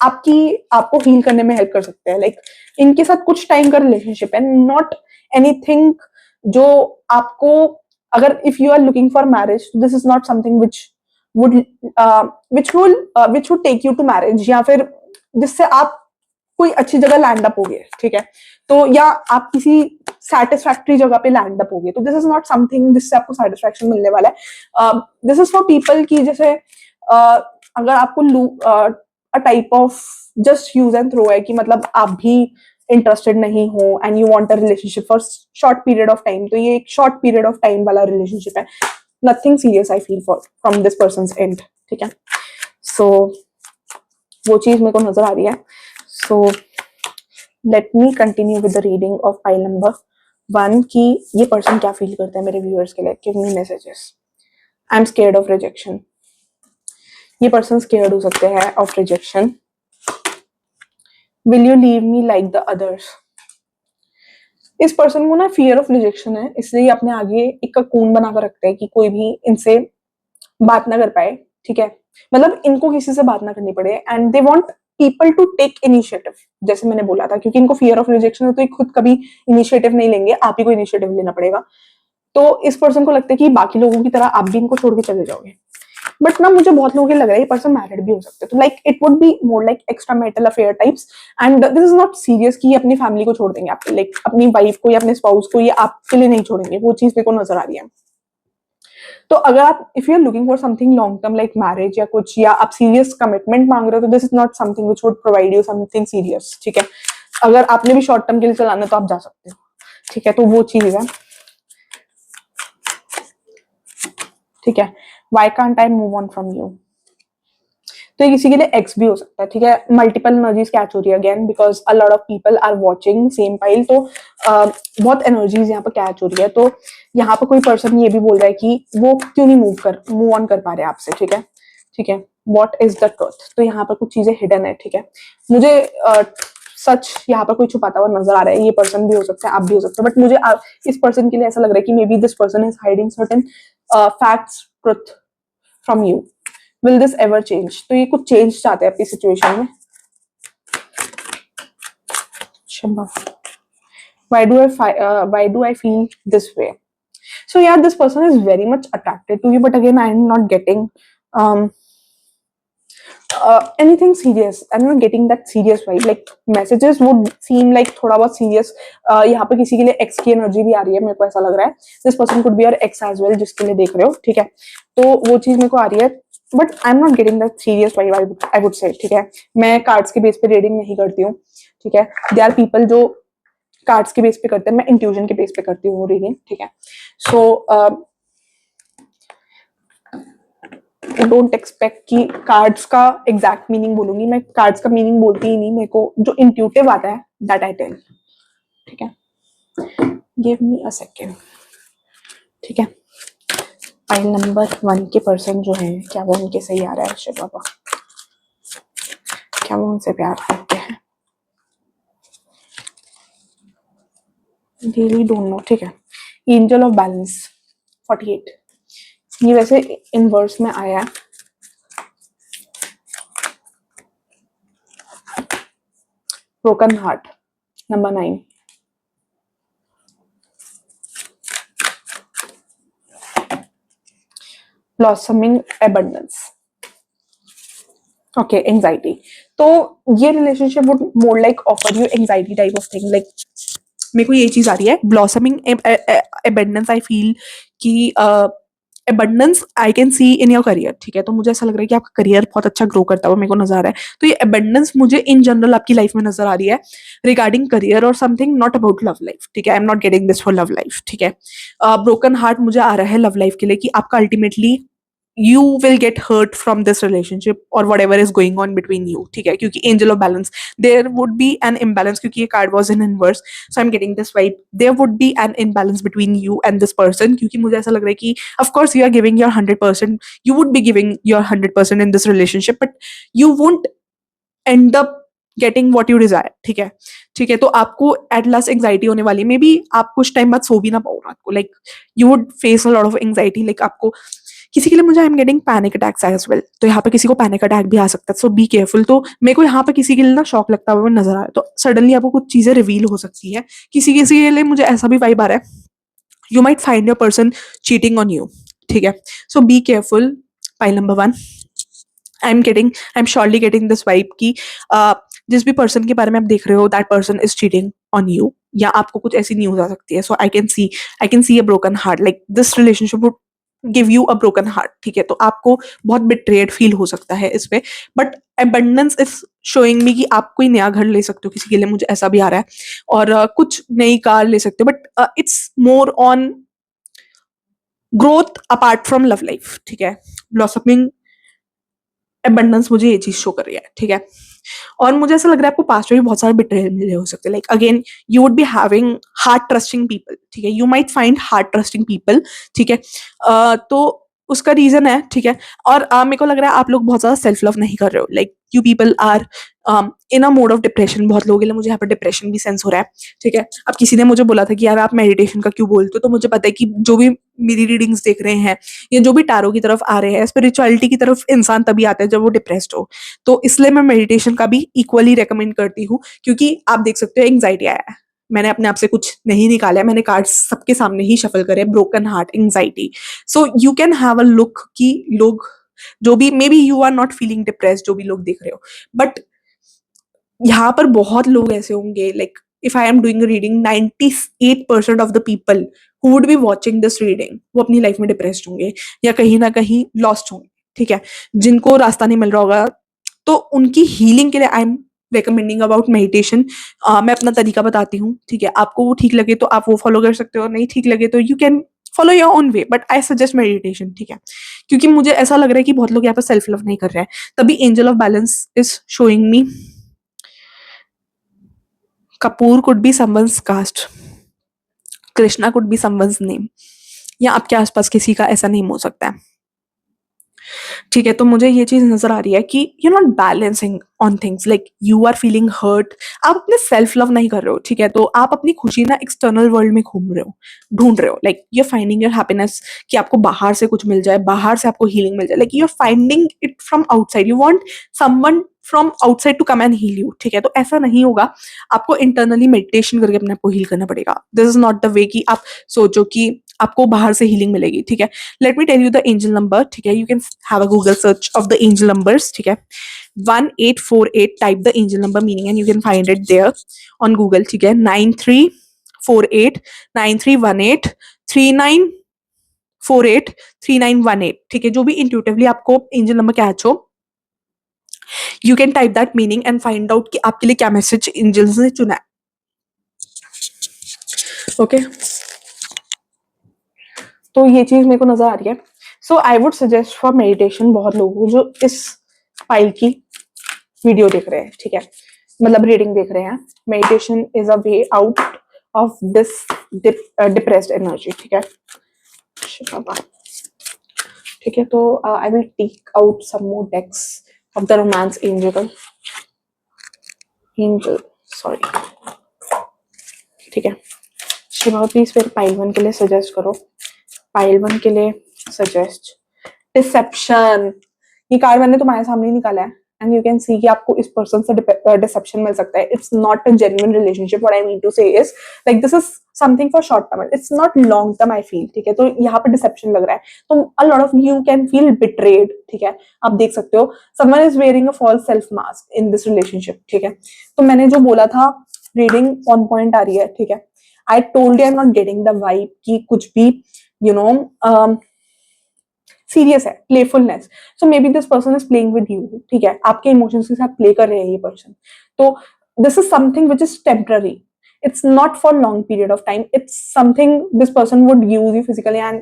आपको हील करने में हेल्प कर सकते हैं। लाइक इनके साथ कुछ टाइम का रिलेशनशिप है, नॉट एनीथिंग जो आपको, अगर if you are looking for marriage, this is not something would which would take you to marriage, या फिर जिससे आप कोई अच्छी जगह लैंड अप हो गए, ठीक है? तो या आप किसी सेटिस्फैक्ट्री जगह पे लैंड अप हो गए, तो दिस इज नॉट समथिंग जिससे आपको सेटिस्फैक्शन मिलने वाला है। दिस इज फॉर पीपल की जैसे अगर आपको a type of just use and throw है, कि मतलब आप भी इंटरेस्टेड नहीं हो and you want a relationship for short period of time, तो ये एक शॉर्ट पीरियड ऑफ टाइम वाला रिलेशनशिप है, nothing serious I feel for from this persons end, ठीक है? सो वो चीज मेरे को नजर आ रही है। So let me continue with the reading of pile number 1 कि ये पर्सन क्या फील करता है मेरे व्यूअर्स के लिए। Give me messages. I am scared of rejection. ये पर्सन स्केयर्ड हो सकते हैं of rejection. Will you leave me like the others. इस पर्सन को ना फियर ऑफ रिजेक्शन है, इसलिए अपने आगे एक ककून बनाकर रखते हैं कि कोई भी इनसे बात ना कर पाए, ठीक है? मतलब इनको किसी से बात ना करनी पड़े, and they want people to take initiative, जैसे मैंने बोला था, क्योंकि इनको फियर ऑफ रिजेक्शन है, तो ये खुद कभी इनिशिएटिव नहीं लेंगे, आप ही को इनिशिएटिव लेना पड़ेगा। तो इस पर्सन को लगता है कि बाकी लोगों की तरह आप भी इनको छोड़ के चले जाओगे। बट ना मुझे बहुत लोगों को लग रहा है ये पर्सन मैरिड भी हो सकते हैं, तो like it would be more like extra marital affair types, and this is not serious कि अपनी फैमिली को छोड़ देंगे आपके, लाइक अपनी वाइफ को या अपने स्पाउस को ये आपके लिए नहीं छोड़ेंगे, वो चीज मेरे को नजर आ रही है। तो अगर आप if you are looking for something long term like marriage या कुछ, या आप सीरियस कमिटमेंट मांग रहे हो, तो this is not something which would provide you something serious, ठीक है? अगर आपने भी शॉर्ट टर्म के लिए चलाना है तो आप जा सकते हो, ठीक है? तो वो चीज है, ठीक है? Why can't I move on from you. तो ये किसी के लिए एक्स भी हो सकता है, ठीक है? मल्टीपल एनर्जीज कैच हो रही है again, because a lot of people are watching same pile, तो बहुत एनर्जीज यहाँ पर कैच हो रही है। तो यहाँ पर कोई पर्सन ये भी बोल रहा है कि वो क्यों नहीं मूव ऑन कर पा रहे आपसे, ठीक है? ठीक है, व्हाट इज द ट्रुथ। तो यहाँ पर कुछ चीजें हिडन है, ठीक है? मुझे सच यहाँ पर कोई छुपाता हुआ नजर आ रहा है, ये पर्सन भी हो सकता है, आप भी हो सकते हो, बट मुझे इस पर्सन के लिए ऐसा लग रहा है कि may be this person is hiding certain facts, truth from you. Will this ever change. तो ये कुछ चेंज चाहते हैं अपनी सिचुएशन में। why do I feel this way? So yeah, this person is very much attracted to you, but again I am not getting um anything serious. I'm not getting that serious vibe. Like messages would seem like थोड़ा बहुत serious. यहाँ पे किसी के लिए ex की energy भी आ रही है, मेरे को ऐसा लग रहा है. This person could be your ex as well, जिसके लिए देख रहे हो, ठीक है? तो वो चीज मेरे को आ रही है, but I am not getting that serious vibe, I would say, ठीक है? मैं कार्ड्स के बेस पे रीडिंग नहीं करती हूँ, ठीक है? दे आर पीपल जो कार्ड्स के बेस पे करते हैं, मैं इंट्यूजन के बेस पे करती हूँ रीडिंग, ठीक है? सो डोंट एक्सपेक्ट कि कार्ड्स का एग्जैक्ट मीनिंग बोलूंगी, मैं कार्ड्स का मीनिंग बोलती ही नहीं, मेरे को जो इंट्यूटिव आता है दैट आई टेल, ठीक है? गिव मी अ सेकेंड, ठीक है? फाइल नंबर 1 के पर्सन जो है, क्या वो उनके सही आ रहा है? शिव बाबा, क्या वो उनसे प्यार करते हैं? रियली डोंट नो, ठीक है। एंजल ऑफ बैलेंस 48, ये वैसे इनवर्स में आया है। Broken heart number 9, blossoming abundance, okay, anxiety. तो ये relationship would more like offer you anxiety type of thing, like मेरे को ये चीज आ रही है ब्लॉसमिंग एबंडेंस। आई फील कि abundance I can C in your career, ठीक है। तो मुझे ऐसा लग रहा है कि आपका करियर बहुत अच्छा ग्रो करता हुआ मेरे को नजर आ रहा है। तो ये एबंडेंस मुझे इन जनरल आपकी लाइफ में नजर आ रही है रिगार्डिंग करियर और something, not about love life, ठीक है। I am not getting this for love life, ठीक है। ब्रोकन हार्ट मुझे आ रहा है लव लाइफ के लिए कि आपका ultimately you will get hurt from this relationship or whatever is going on between you, ठीक है। क्योंकि angel of balance, there would be an imbalance क्योंकि ये card was in inverse, so I'm getting this vibe there would be an imbalance between you and this person, क्योंकि मुझे ऐसा लग रहा है कि of course you are giving your 100%, you would be giving your 100% in this relationship, but you won't end up getting what you desire, ठीक है। ठीक है, तो आपको एट लास्ट एंग्जाइटी होने वाली है, मे बी आप कुछ टाइम बाद सो भी ना पाओ रात को, like you would face a lot of anxiety, लाइक आपको किसी के लिए मुझे I am getting panic attacks as well, तो यहाँ पे किसी को पैनिक अटैक भी आ सकता है, सो बी केयरफुल। तो मेरे को यहाँ पे किसी के लिए ना शॉक लगता हुआ नजर आ रहा है, तो सडनली आपको कुछ चीजें रिवील हो सकती है। किसी किसी के लिए मुझे ऐसा भी वाइब आ रहा है, you might find your person cheating on you, ठीक है। So be careful, pile number 1। I am surely getting this vibe की जिस भी पर्सन के बारे में आप देख रहे हो that person is cheating on you, या आपको कुछ ऐसी न्यूज आ सकती है। So I can see a broken heart, like this relationship would give you a broken heart, ठीक है। तो आपको बहुत बिट्रेड फील हो सकता है इस पे, बट एबंडेंस इज शोइंग मी कि आप कोई नया घर ले सकते हो किसी के लिए, मुझे ऐसा भी आ रहा है। और कुछ नई कार ले सकते हो, but it's more on growth apart from love life, ठीक है। ब्लॉसमिंग एबंडेंस मुझे ये चीज शो कर रही है, ठीक है। और मुझे ऐसा लग रहा है आपको पास्ट में भी बहुत सारे बिट्रेयल मिले हो सकते हैं, like again you would be having hard trusting people, ठीक है। You might find hard trusting people, ठीक है। तो उसका रीजन है, ठीक है। और मेरे को लग रहा है आप लोग बहुत ज्यादा सेल्फ लव नहीं कर रहे हो, like you people are in a mode of depression. बहुत लोगों के लिए मुझे यहाँ पर डिप्रेशन भी सेंस हो रहा है, ठीक है। अब किसी ने मुझे बोला था कि यार आप मेडिटेशन का क्यों बोलते हो, तो मुझे पता है कि जो भी मेरी रीडिंग्स देख रहे हैं या जो भी टारो की तरफ आ रहे हैं, स्पिरिचुअलिटी की तरफ इंसान तभी आता है जब वो डिप्रेस्ड हो। तो इसलिए मैं मेडिटेशन का भी इक्वली रेकमेंड करती हूँ, क्योंकि आप देख सकते हो एंग्जाइटी आया है, मैंने अपने आप से कुछ नहीं निकाला है, मैंने कार्ड्स सबके सामने ही शफल करे, broken heart, anxiety. So you can have a look कि लोग जो भी, maybe you are not feeling depressed, जो भी लोग देख रहे हो, बट यहाँ पर बहुत लोग ऐसे होंगे, like if I am doing reading 98% of the people who would be watching this reading वो अपनी लाइफ में डिप्रेस्ड होंगे या कहीं ना कहीं लॉस्ट होंगे, ठीक है। जिनको रास्ता नहीं मिल रहा होगा, तो उनकी हीलिंग के लिए I am recommending about meditation. मैं अपना तरीका बताती हूँ, ठीक है। आपको वो ठीक लगे तो आप वो फॉलो कर सकते हो, नहीं ठीक लगे तो you can follow your own way, but I suggest meditation, ठीक है। क्योंकि मुझे ऐसा लग रहा है कि बहुत लोग यहाँ पर सेल्फ लव नहीं कर रहे हैं, तभी angel of balance is showing me Kapoor could be someone's caste, Krishna could be someone's name, या आपके आसपास किसी का ऐसा नेम हो सकता है, ठीक है। तो मुझे ये चीज नजर आ रही है कि you not balancing on things, like you are feeling hurt, आप अपने सेल्फ लव नहीं कर रहे हो, ठीक है। तो आप अपनी खुशी ना एक्सटर्नल वर्ल्ड में घूम रहे हो, ढूंढ रहे हो, like you are finding your happiness कि आपको बाहर से कुछ मिल जाए, बाहर से आपको हीलिंग मिल जाए, like you are finding it from outside, you want someone from outside to come and heal you, ठीक है। तो ऐसा नहीं होगा, आपको इंटरनली मेडिटेशन करके अपने आप को हील करना पड़ेगा। This is not the way कि आप सोचो कि आपको बाहर से हीलिंग मिलेगी, ठीक है। Let me tell you the angel number, ठीक है। You can have a Google search of the angel numbers, ठीक है। 1848 type the angel number meaning and you can find it there on Google, ठीक है। 9348 9318 3948 3918, ठीक है। जो भी इंट्यूटिवली आपको एंजल नंबर कैच हो, you can type that meaning and find out कि आपके लिए क्या मैसेज एंजल्स ने चुना है, ओके। तो ये चीज मेरे को नजर आ रही है। So I would suggest for meditation बहुत लोगों को जो इस फाइल की वीडियो देख रहे हैं, ठीक है, मतलब रीडिंग देख रहे हैं। Meditation is a way out of this depressed energy, ठीक है। ठीक है, तो I will take out some more decks of the romance angel, sorry, ठीक है। शिवा प्लीज फिर पाइल 1 के लिए सजेस्ट करो। पाइल 1 के लिए सजेस्ट डिसेप्शन। ये कार्ड मैंने तुम्हारे सामने निकाला है एंड यू कैन सी कि आपको इस पर्सन से डिसेप्शन मिल सकता है। It's not a genuine relationship. What I mean to say is like this is something for short term, it's not long term I feel. ठीक है, तो यहाँ पे डिसेप्शन लग रहा है। तो a lot of you can feel betrayed. ठीक है, आप देख सकते हो someone is wearing a false self mask in this relationship. ठीक है, तो मैंने जो बोला था रीडिंग ऑन पॉइंट आ रही है। ठीक है, आई told you I am not getting the vibe कि कुछ भी यू नो सीरियस है, playfulness. So may be this person is playing with you. ठीक है, आपके इमोशंस के साथ प्ले कर रहे हैं ये पर्सन। तो this is something which is temporary. It's not for long period of time. It's something this person would use you physically and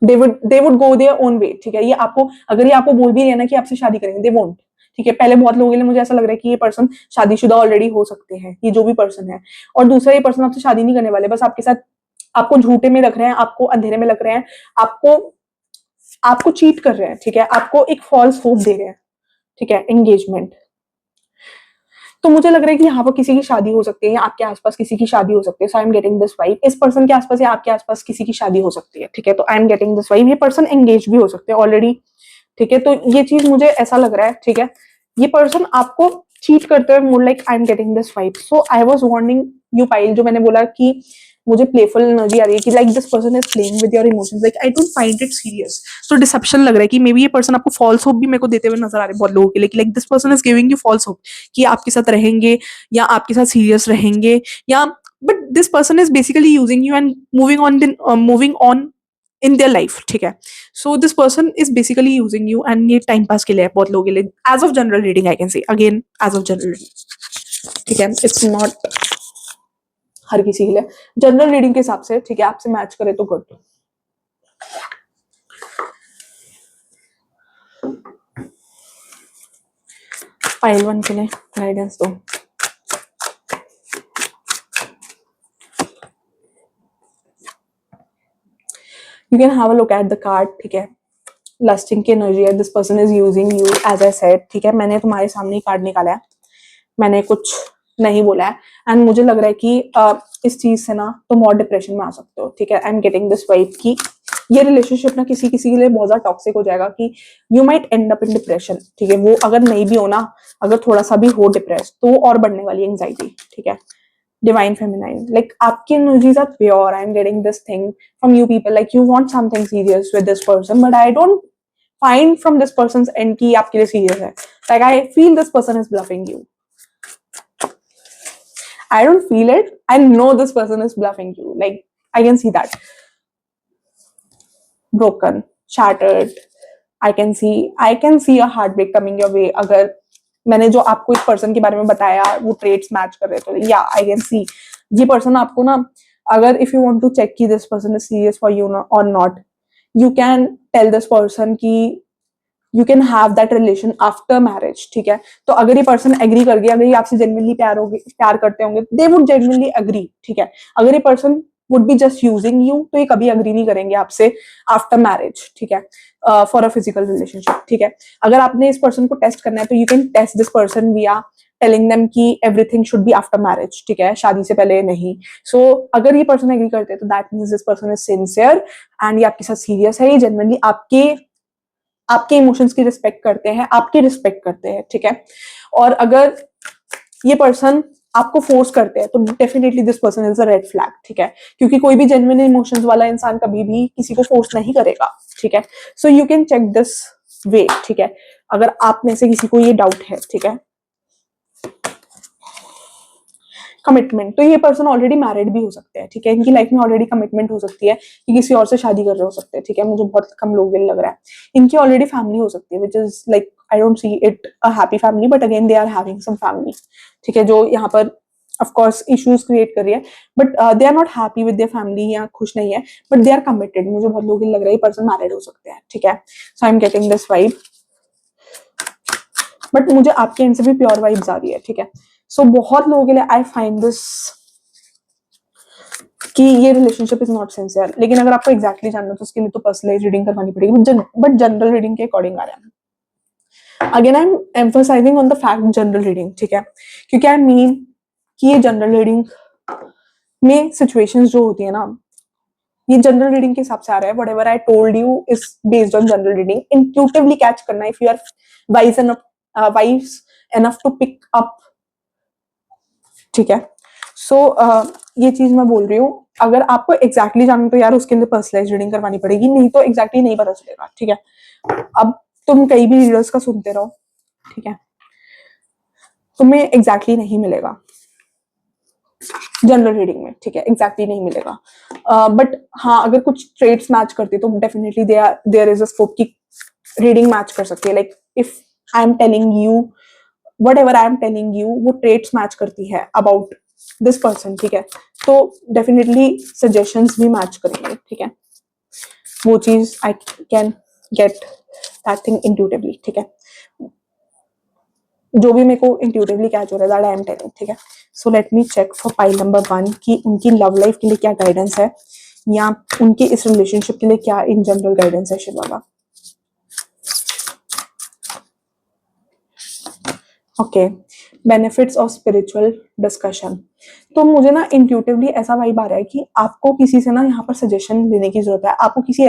they would go their own way। ठीक है, ये आपको अगर ये आपको बोल भी रहे हैं ना कि आपसे शादी करेंगे, दे वोंट। ठीक है, पहले बहुत लोगों के लिए मुझे ऐसा लग रहा है कि ये पर्सन शादीशुदा ऑलरेडी हो सकते हैं, ये जो भी पर्सन है। और दूसरा, ये पर्सन आपसे शादी नहीं करने वाले, बस आपके साथ आपको झूठे में रख रहे हैं, आपको अंधेरे में रख रहे हैं, आपको आपको चीट कर रहे हैं। ठीक है, आपको एक फॉल्स होप दे रहे हैं। ठीक है, एंगेजमेंट। तो मुझे लग रहा है कि यहाँ पर किसी की शादी हो सकती है या आपके आसपास किसी की शादी हो सकती है। So I am getting this vibe इस पर्सन के आसपास या आपके आसपास किसी की शादी हो सकती है। ठीक है, तो आई एम गेटिंग दिस वाइब ये पर्सन एंगेज भी हो सकते हैं ऑलरेडी। ठीक है, तो ये चीज मुझे ऐसा लग रहा है। ठीक है, ये पर्सन आपको चीट करते हुए more like I am getting this vibe. So I was warning you pile, जो मैंने बोला कि मुझे प्लेफुल एनर्जी आ रही है कि like this person is playing with your emotions, like I don't find it serious. तो डिसेप्शन लग रहा है कि मे बी ये पर्सन आपको फॉल्स होप भी मेरे को देते हुए नजर आ रहे हैं बहुत लोगों के लिए, like this person is giving you false hope कि आपके साथ रहेंगे या आपके साथ सीरियस रहेंगे या but this person is basically using you and moving on in their life. ठीक है, so this person is basically using you and ये टाइम पास के लिए है बहुत लोगों के लिए। As of general reading I can say again as of general reading. ठीक है, इट्स नॉट हर किसी के लिए, जनरल रीडिंग के हिसाब से। ठीक है, आपसे मैच करे तो गुड। पाइल 1 के लिए गाइडेंस दो। You can have a look at the card. ठीक है, लस्टिंग की एनर्जी है, this person is using you as I said. ठीक है, मैंने तुम्हारे सामने ही कार्ड निकाला है, मैंने कुछ नहीं बोला है एंड मुझे लग रहा है कि इस चीज से ना तुम और डिप्रेशन में आ सकते हो। ठीक है, I am getting this vibe कि ये रिलेशनशिप ना किसी किसी के लिए बहुत ज्यादा टॉक्सिक हो जाएगा कि you might and up in depression. ठीक है, वो अगर नहीं भी हो ना, अगर थोड़ा सा भी हो डिप्रेस तो और बढ़ने वाली एंग्जाइटी। ठीक है, डिवाइन फेमिनाइन, लाइक आपकी energies are pure. I am getting this thing from you people, like you want something serious with this person but I don't find from this person's end की आपके लिए serious है। Like I feel this person is bluffing you. I don't feel it. I know this person is bluffing you. Like, I can see that. Broken, shattered. I can see a heartbreak coming your way. अगर मैंने जो आपको इस person के बारे में बताया वो ट्रेड्स मैच कर रहे तो या आई कैन सी ये पर्सन आपको ना, अगर if you want to check कि this person is serious for you और not, you can tell this person कि you can have that relation after marriage. ठीक है, तो अगर ये पर्सन एग्री कर गया, अगर ये आपसे जेन्युइनली प्यार करते होंगे, दे वुड जेन्युइनली एग्री। ठीक है, अगर ये person would be just using you तो ये कभी एग्री नहीं करेंगे आपसे आफ्टर मैरिज। ठीक है, फॉर अ फिजिकल रिलेशनशिप। ठीक है, अगर आपने इस पर्सन को टेस्ट करना है तो you can test this person via telling them कि everything should be after marriage. ठीक है, शादी से पहले नहीं। सो अगर ये पर्सन एग्री करते हैं तो that means this person is sincere and ये आपके साथ सीरियस है, ये जेन्युइनली आपके इमोशंस की रिस्पेक्ट करते हैं, आपकी रिस्पेक्ट करते हैं। ठीक है, और अगर ये पर्सन आपको फोर्स करते हैं तो definitely this person is a red flag. ठीक है, क्योंकि कोई भी जेन्युइन इमोशंस वाला इंसान कभी भी किसी को फोर्स नहीं करेगा। ठीक है, so you can check this way. ठीक है, अगर आप में से किसी को ये डाउट है। ठीक है, कमिटमेंट, तो ये पर्सन ऑलरेडी मैरिड भी हो सकते हैं। ठीक है, इनकी लाइफ में ऑलरेडी कमिटमेंट हो सकती है कि किसी और से शादी कर रहे हो सकते हैं। ठीक है, मुझे बहुत कम लोग लग रहा है। इनकी ऑलरेडी फैमिली हो सकती है which is like I don't see it a happy family but again they are having some family. ठीक है, जो यहाँ पर ऑफ कोर्स इश्यूज क्रिएट कर रही है but they are not happy with their family या खुश नहीं है बट दे आर कमिटेड। मुझे बहुत लोग लग रहा है ये पर्सन मैरिड हो सकते हैं। ठीक है, so I am getting this vibe but मुझे आपके एंड से भी प्योर वाइब्स आ रही है। ठीक है, सो बहुत लोगों के लिए आई फाइंड दिस कि ये रिलेशनशिप इज नॉट सिंसियर। लेकिन अगर आपको एग्जैक्टली जानना तो उसके लिए तो पर्सनलाइज रीडिंग करवानी पड़ेगी बट जनरल रीडिंग के अकॉर्डिंग आ रहा है। Again I am emphasising on the fact general reading. ठीक है, क्योंकि आई मीन कि ये जनरल रीडिंग में सिचुएशंस जो होती है ना, ये जनरल रीडिंग के हिसाब से आ रहा है. Whatever I told you is based on general reading. Intuitively catch करना if you are wise enough wise enough to pick up. ठीक है. सो ये चीज मैं बोल रही हूँ. अगर आपको एग्जैक्टली जानना तो यार उसके अंदर पर्सनलाइज रीडिंग करवानी पड़ेगी, नहीं तो एग्जैक्टली नहीं पता चलेगा. ठीक है. अब तुम कई भी रीडर्स का सुनते रहो, ठीक है, तुम्हें एग्जैक्टली नहीं मिलेगा जनरल रीडिंग में. ठीक है, एग्जैक्टली नहीं मिलेगा. बट हाँ, अगर कुछ ट्रेड्स मैच करती है तो definitely there is a scope की रीडिंग मैच कर सकती है. Like if I am telling you whatever I am telling you वो traits मैच करती है about this person. ठीक है, तो definitely suggestions भी मैच करेंगे. ठीक है, वो चीज I can get that thing intuitively. ठीक है, जो भी मेरे को intuitively कैच हो रहा है that I am telling. ठीक है, so let me check for pile number 1 कि उनकी लव लाइफ के लिए क्या गाइडेंस है या उनके इस रिलेशनशिप के लिए क्या इन जनरल गाइडेंस है शिवा का. Okay, benefits of spiritual discussion. तो मुझे ना इंट्यूटिवली ऐसा वाइब आ रहा है कि आपको किसी से ना यहाँ पर सजेशन लेने की जरूरत है. आपको किसी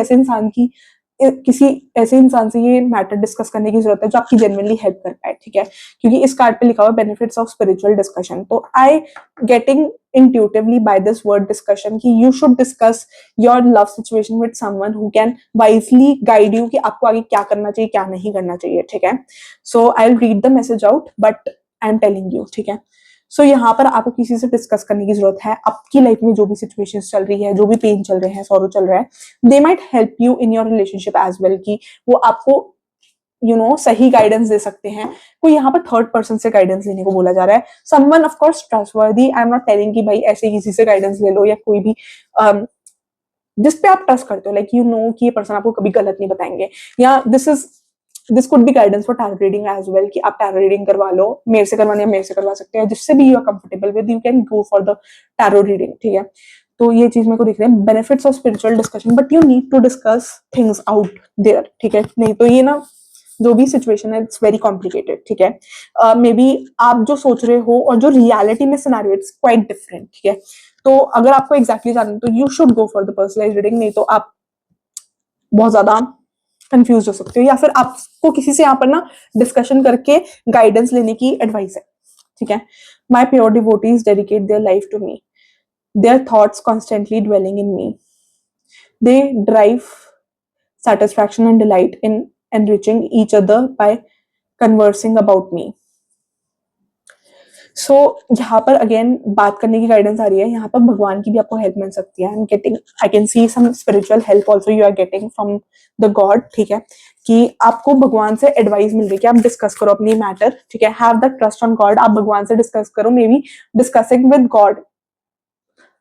ऐसे इंसान से ये मैटर डिस्कस करने की जरूरत है जो आपकी जेन्युइनली हेल्प कर पाए. ठीक है, क्योंकि इस कार्ड पे लिखा हुआ बेनिफिट्स ऑफ स्पिरिचुअल डिस्कशन. तो I getting intuitively by this word discussion कि you should discuss your love situation with someone who can wisely guide you कि आपको आगे क्या करना चाहिए क्या नहीं करना चाहिए. ठीक है, so I will read the message out but I am telling you. ठीक है, सो यहाँ पर आपको किसी से डिस्कस करने की जरूरत है. आपकी लाइफ में जो भी सिचुएशंस चल रही है, जो भी पेन चल रहे हैं, सॉरो चल रहा है, they might help you in your relationship as well. कि वो आपको सही गाइडेंस दे सकते हैं. कोई यहाँ पर थर्ड पर्सन से गाइडेंस लेने को बोला जा रहा है. Someone of course trustworthy. I am not telling कि भाई ऐसे किसी से गाइडेंस ले लो या कोई भी जिस पे आप ट्रस्ट करते हो. लाइक कि ये पर्सन आपको कभी गलत नहीं बताएंगे. या this could be guidance for tarot reading as well कि आप टैरो रीडिंग करवा लो. मेरे से करवाने मेरे से करवा सकते हैं. जिससे भी you are comfortable with, you can go for the tarot reading. ठीक है, तो ये चीज मेरे को दिख रही है. Benefits of spiritual discussion, but you need to discuss things out there. ठीक है, नहीं तो ये ना जो भी सिचुएशन है इट्स वेरी कॉम्प्लिकेटेड. ठीक है, मे बी आप जो सोच रहे हो और जो रियलिटी में सिनेरियो इट्स क्वाइट डिफरेंट. ठीक है, तो अगर आपको एग्जैक्टली जानना तो you should go for the personalised reading, नहीं तो आप बहुत ज्यादा कंफ्यूज हो सकते हो या फिर आपको किसी से यहाँ पर ना डिस्कशन करके गाइडेंस लेने की एडवाइस है. ठीक है, my pure devotees dedicate their life to me, their thoughts constantly dwelling in me, they derive satisfaction and delight in enriching each other by conversing about me. सो यहाँ पर अगेन बात करने की गाइडेंस आ रही है. यहाँ पर भगवान की भी आपको हेल्प मिल सकती है. I can see some spiritual help also you are getting from the God. ठीक है, कि आपको भगवान से एडवाइस मिल रही है कि आप डिस्कस करो अपनी मैटर. ठीक है, have the trust on God. आप भगवान से डिस्कस करो. Maybe discussing with God,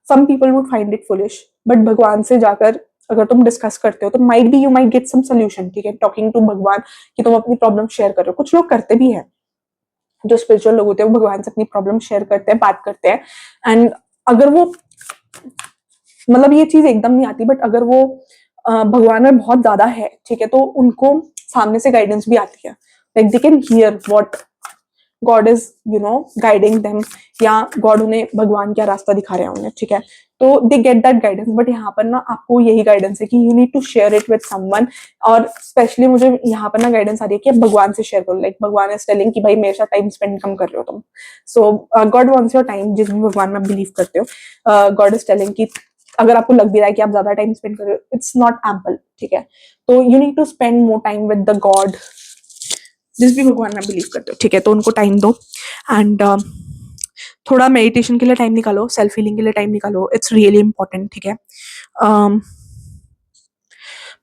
some people would find it foolish, but भगवान से जाकर अगर तुम डिस्कस करते हो तो might be you might get some solution. ठीक है, टॉकिंग टू भगवान कि तुम अपनी प्रॉब्लम शेयर कर रहे हो. कुछ लोग करते भी हैं, जो स्पिरिचुअल लोग होते हैं वो भगवान से अपनी प्रॉब्लम शेयर करते हैं, बात करते हैं. एंड अगर वो मतलब ये चीज एकदम नहीं आती, बट अगर वो भगवान में बहुत ज्यादा है, ठीक है, तो उनको सामने से गाइडेंस भी आती है. Like they can hear what God is guiding them, या गॉड उन्हें भगवान क्या रास्ता दिखा रहे हैं उन्हें. ठीक है, तो they get that guidance. But यहाँ पर ना आपको यही गाइडेंस है कि you need to share it with someone. और स्पेशली मुझे यहाँ पर ना गाइडेंस आ रही है कि आप भगवान से शेयर करो. लाइक भगवान इज टेलिंग कि भाई मेरे साथ टाइम स्पेंड कम कर रहे हो तुम. सो गॉड वांट्स योर टाइम. जिस भी भगवान में बिलीव करते हो, गॉड इज टेलिंग कि अगर आपको लग भी रहा है कि आप ज्यादा टाइम स्पेंड कर रहे हो, इट्स नॉट एम्पल. ठीक है, तो you need to spend more time with the God. जिस भी भगवान में बिलीव करते हो, ठीक है, तो उनको टाइम दो. एंड थोड़ा मेडिटेशन के लिए टाइम निकालो, सेल्फ हीलिंग के लिए टाइम निकालो. It's really important. ठीक है,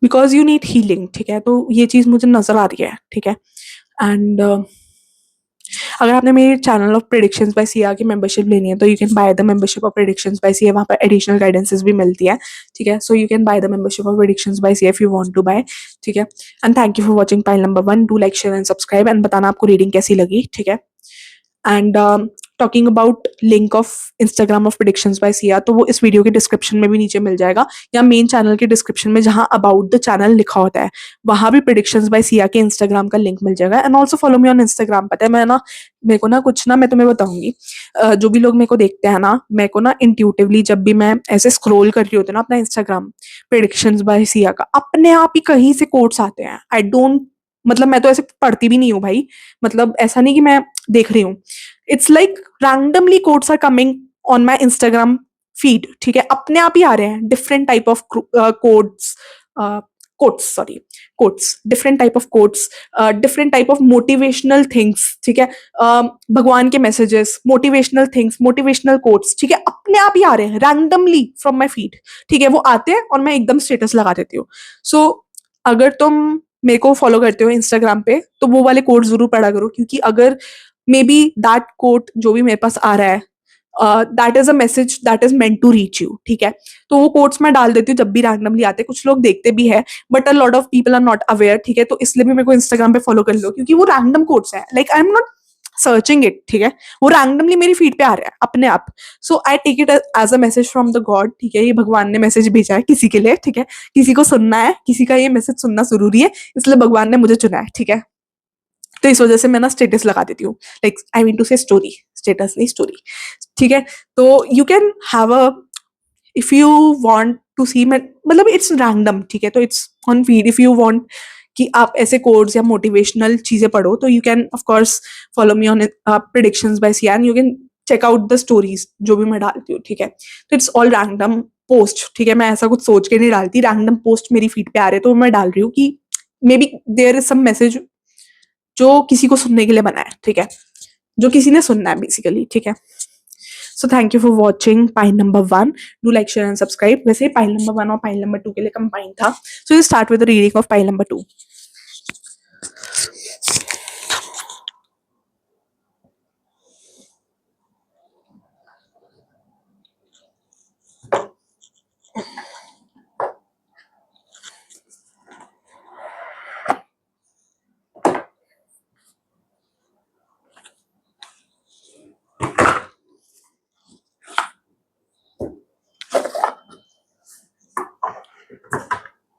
बिकॉज यू नीड हीलिंग. ठीक है, तो ये चीज मुझे नजर आ रही है. ठीक है, एंड अगर आपने मेरे channel of predictions by Siya की मेंबरशिप लेनी है तो you can buy the membership of predictions by Siya. वहाँ पर एडिशनल गाइडेंसेस भी मिलती है. ठीक है, so you can buy the membership of predictions by Siya if you want to buy. ठीक है, and thank you for watching pile number 1. Do like share and subscribe and बताना आपको रीडिंग कैसी लगी. ठीक है, and talking about link of Instagram of predictions by Siya, तो वो इस वीडियो के डिस्क्रिप्शन में भी नीचे मिल जाएगा, या मेन चैनल के डिस्क्रिप्शन में जहाँ अबाउट द चैनल लिखा होता है वहां भी प्रेडिक्शंस बाय सिया के इंस्टाग्राम का लिंक मिल जाएगा। And also follow me on Instagram. पता है मैं ना, मेरे को ना कुछ ना, मैं तुम्हें बताऊंगी, जो भी लोग मेरे को देखते हैं ना, मेरे को ना इंट्यूटिवली जब भी मैं ऐसे स्क्रॉल कर रही होती हूँ ना अपना इंस्टाग्राम, प्रेडिक्शंस बाय सिया का अपने आप ही कहीं से कोट्स आते हैं। आई डोंट, मतलब मैं तो ऐसे पढ़ती भी नहीं हूँ भाई, मतलब ऐसा नहीं कि मैं देख रही हूँ, it's like randomly quotes are coming on my Instagram feed, ठीक है, अपने आप ही आ रहे हैं different type of codes, quotes sorry, quotes, different type of quotes, different type of motivational things, ठीक है, भगवान के messages, motivational things, motivational quotes, ठीक है, अपने आप ही आ रहे हैं रैंडमली फ्रॉम माई फीड, ठीक है, वो आते हैं और मैं एकदम स्टेटस लगा देती हूँ। सो अगर तुम मेरे को फॉलो करते हो इंस्टाग्राम पे तो वो वाले कोड जरूर पढ़ा करो, क्योंकि अगर मे बी दैट कोड जो भी मेरे पास आ रहा है, that is a message that is meant to reach you, ठीक है, तो वो कोड्स मैं डाल देती हूँ जब भी रैंडमली आते हैं, कुछ लोग देखते भी है but a lot of people are not aware, ठीक है, तो इसलिए भी मेरे को इंस्टाग्राम पे फॉलो कर लो, क्योंकि वो रैंडम कोड्स है, like I am not searching it, ठीक है, वो रैंडमली मेरी फीड पे आ रहा है अपने आप। So I take it as a message from the God, ठीक है, ये भगवान ने मैसेज भेजा है किसी के लिए, ठीक है, किसी को सुनना है, किसी का ये मैसेज सुनना जरूरी है, इसलिए भगवान ने मुझे चुना है, ठीक है, तो इस वजह से मैं ना स्टेटस लगा देती हूँ, like I mean to say story, status नहीं स्टोरी, ठीक है, तो you can have a, if you want to see, मैं मतलब इट्स रैंडम, ठीक है, तो it's on feed, if you want कि आप ऐसे कोड्स या मोटिवेशनल चीजें पढ़ो तो you can of course follow me on predictions by Siya, you can check out the stories जो भी मैं डालती हूँ, ठीक है, तो इट्स ऑल रैंडम पोस्ट, ठीक है, मैं ऐसा कुछ सोच के नहीं डालती, रैंडम पोस्ट मेरी फीड पे आ रहे तो मैं डाल रही हूँ कि maybe there is some message जो किसी को सुनने के लिए बना है, ठीक है, जो किसी ने सुनना है बेसिकली, ठीक है। So thank you for watching pile number 1, do like share and subscribe. वैसे पाइल नंबर 1 और पाइल नंबर 2 के लिए कंबाइन था, so you start with the reading of pile number 2।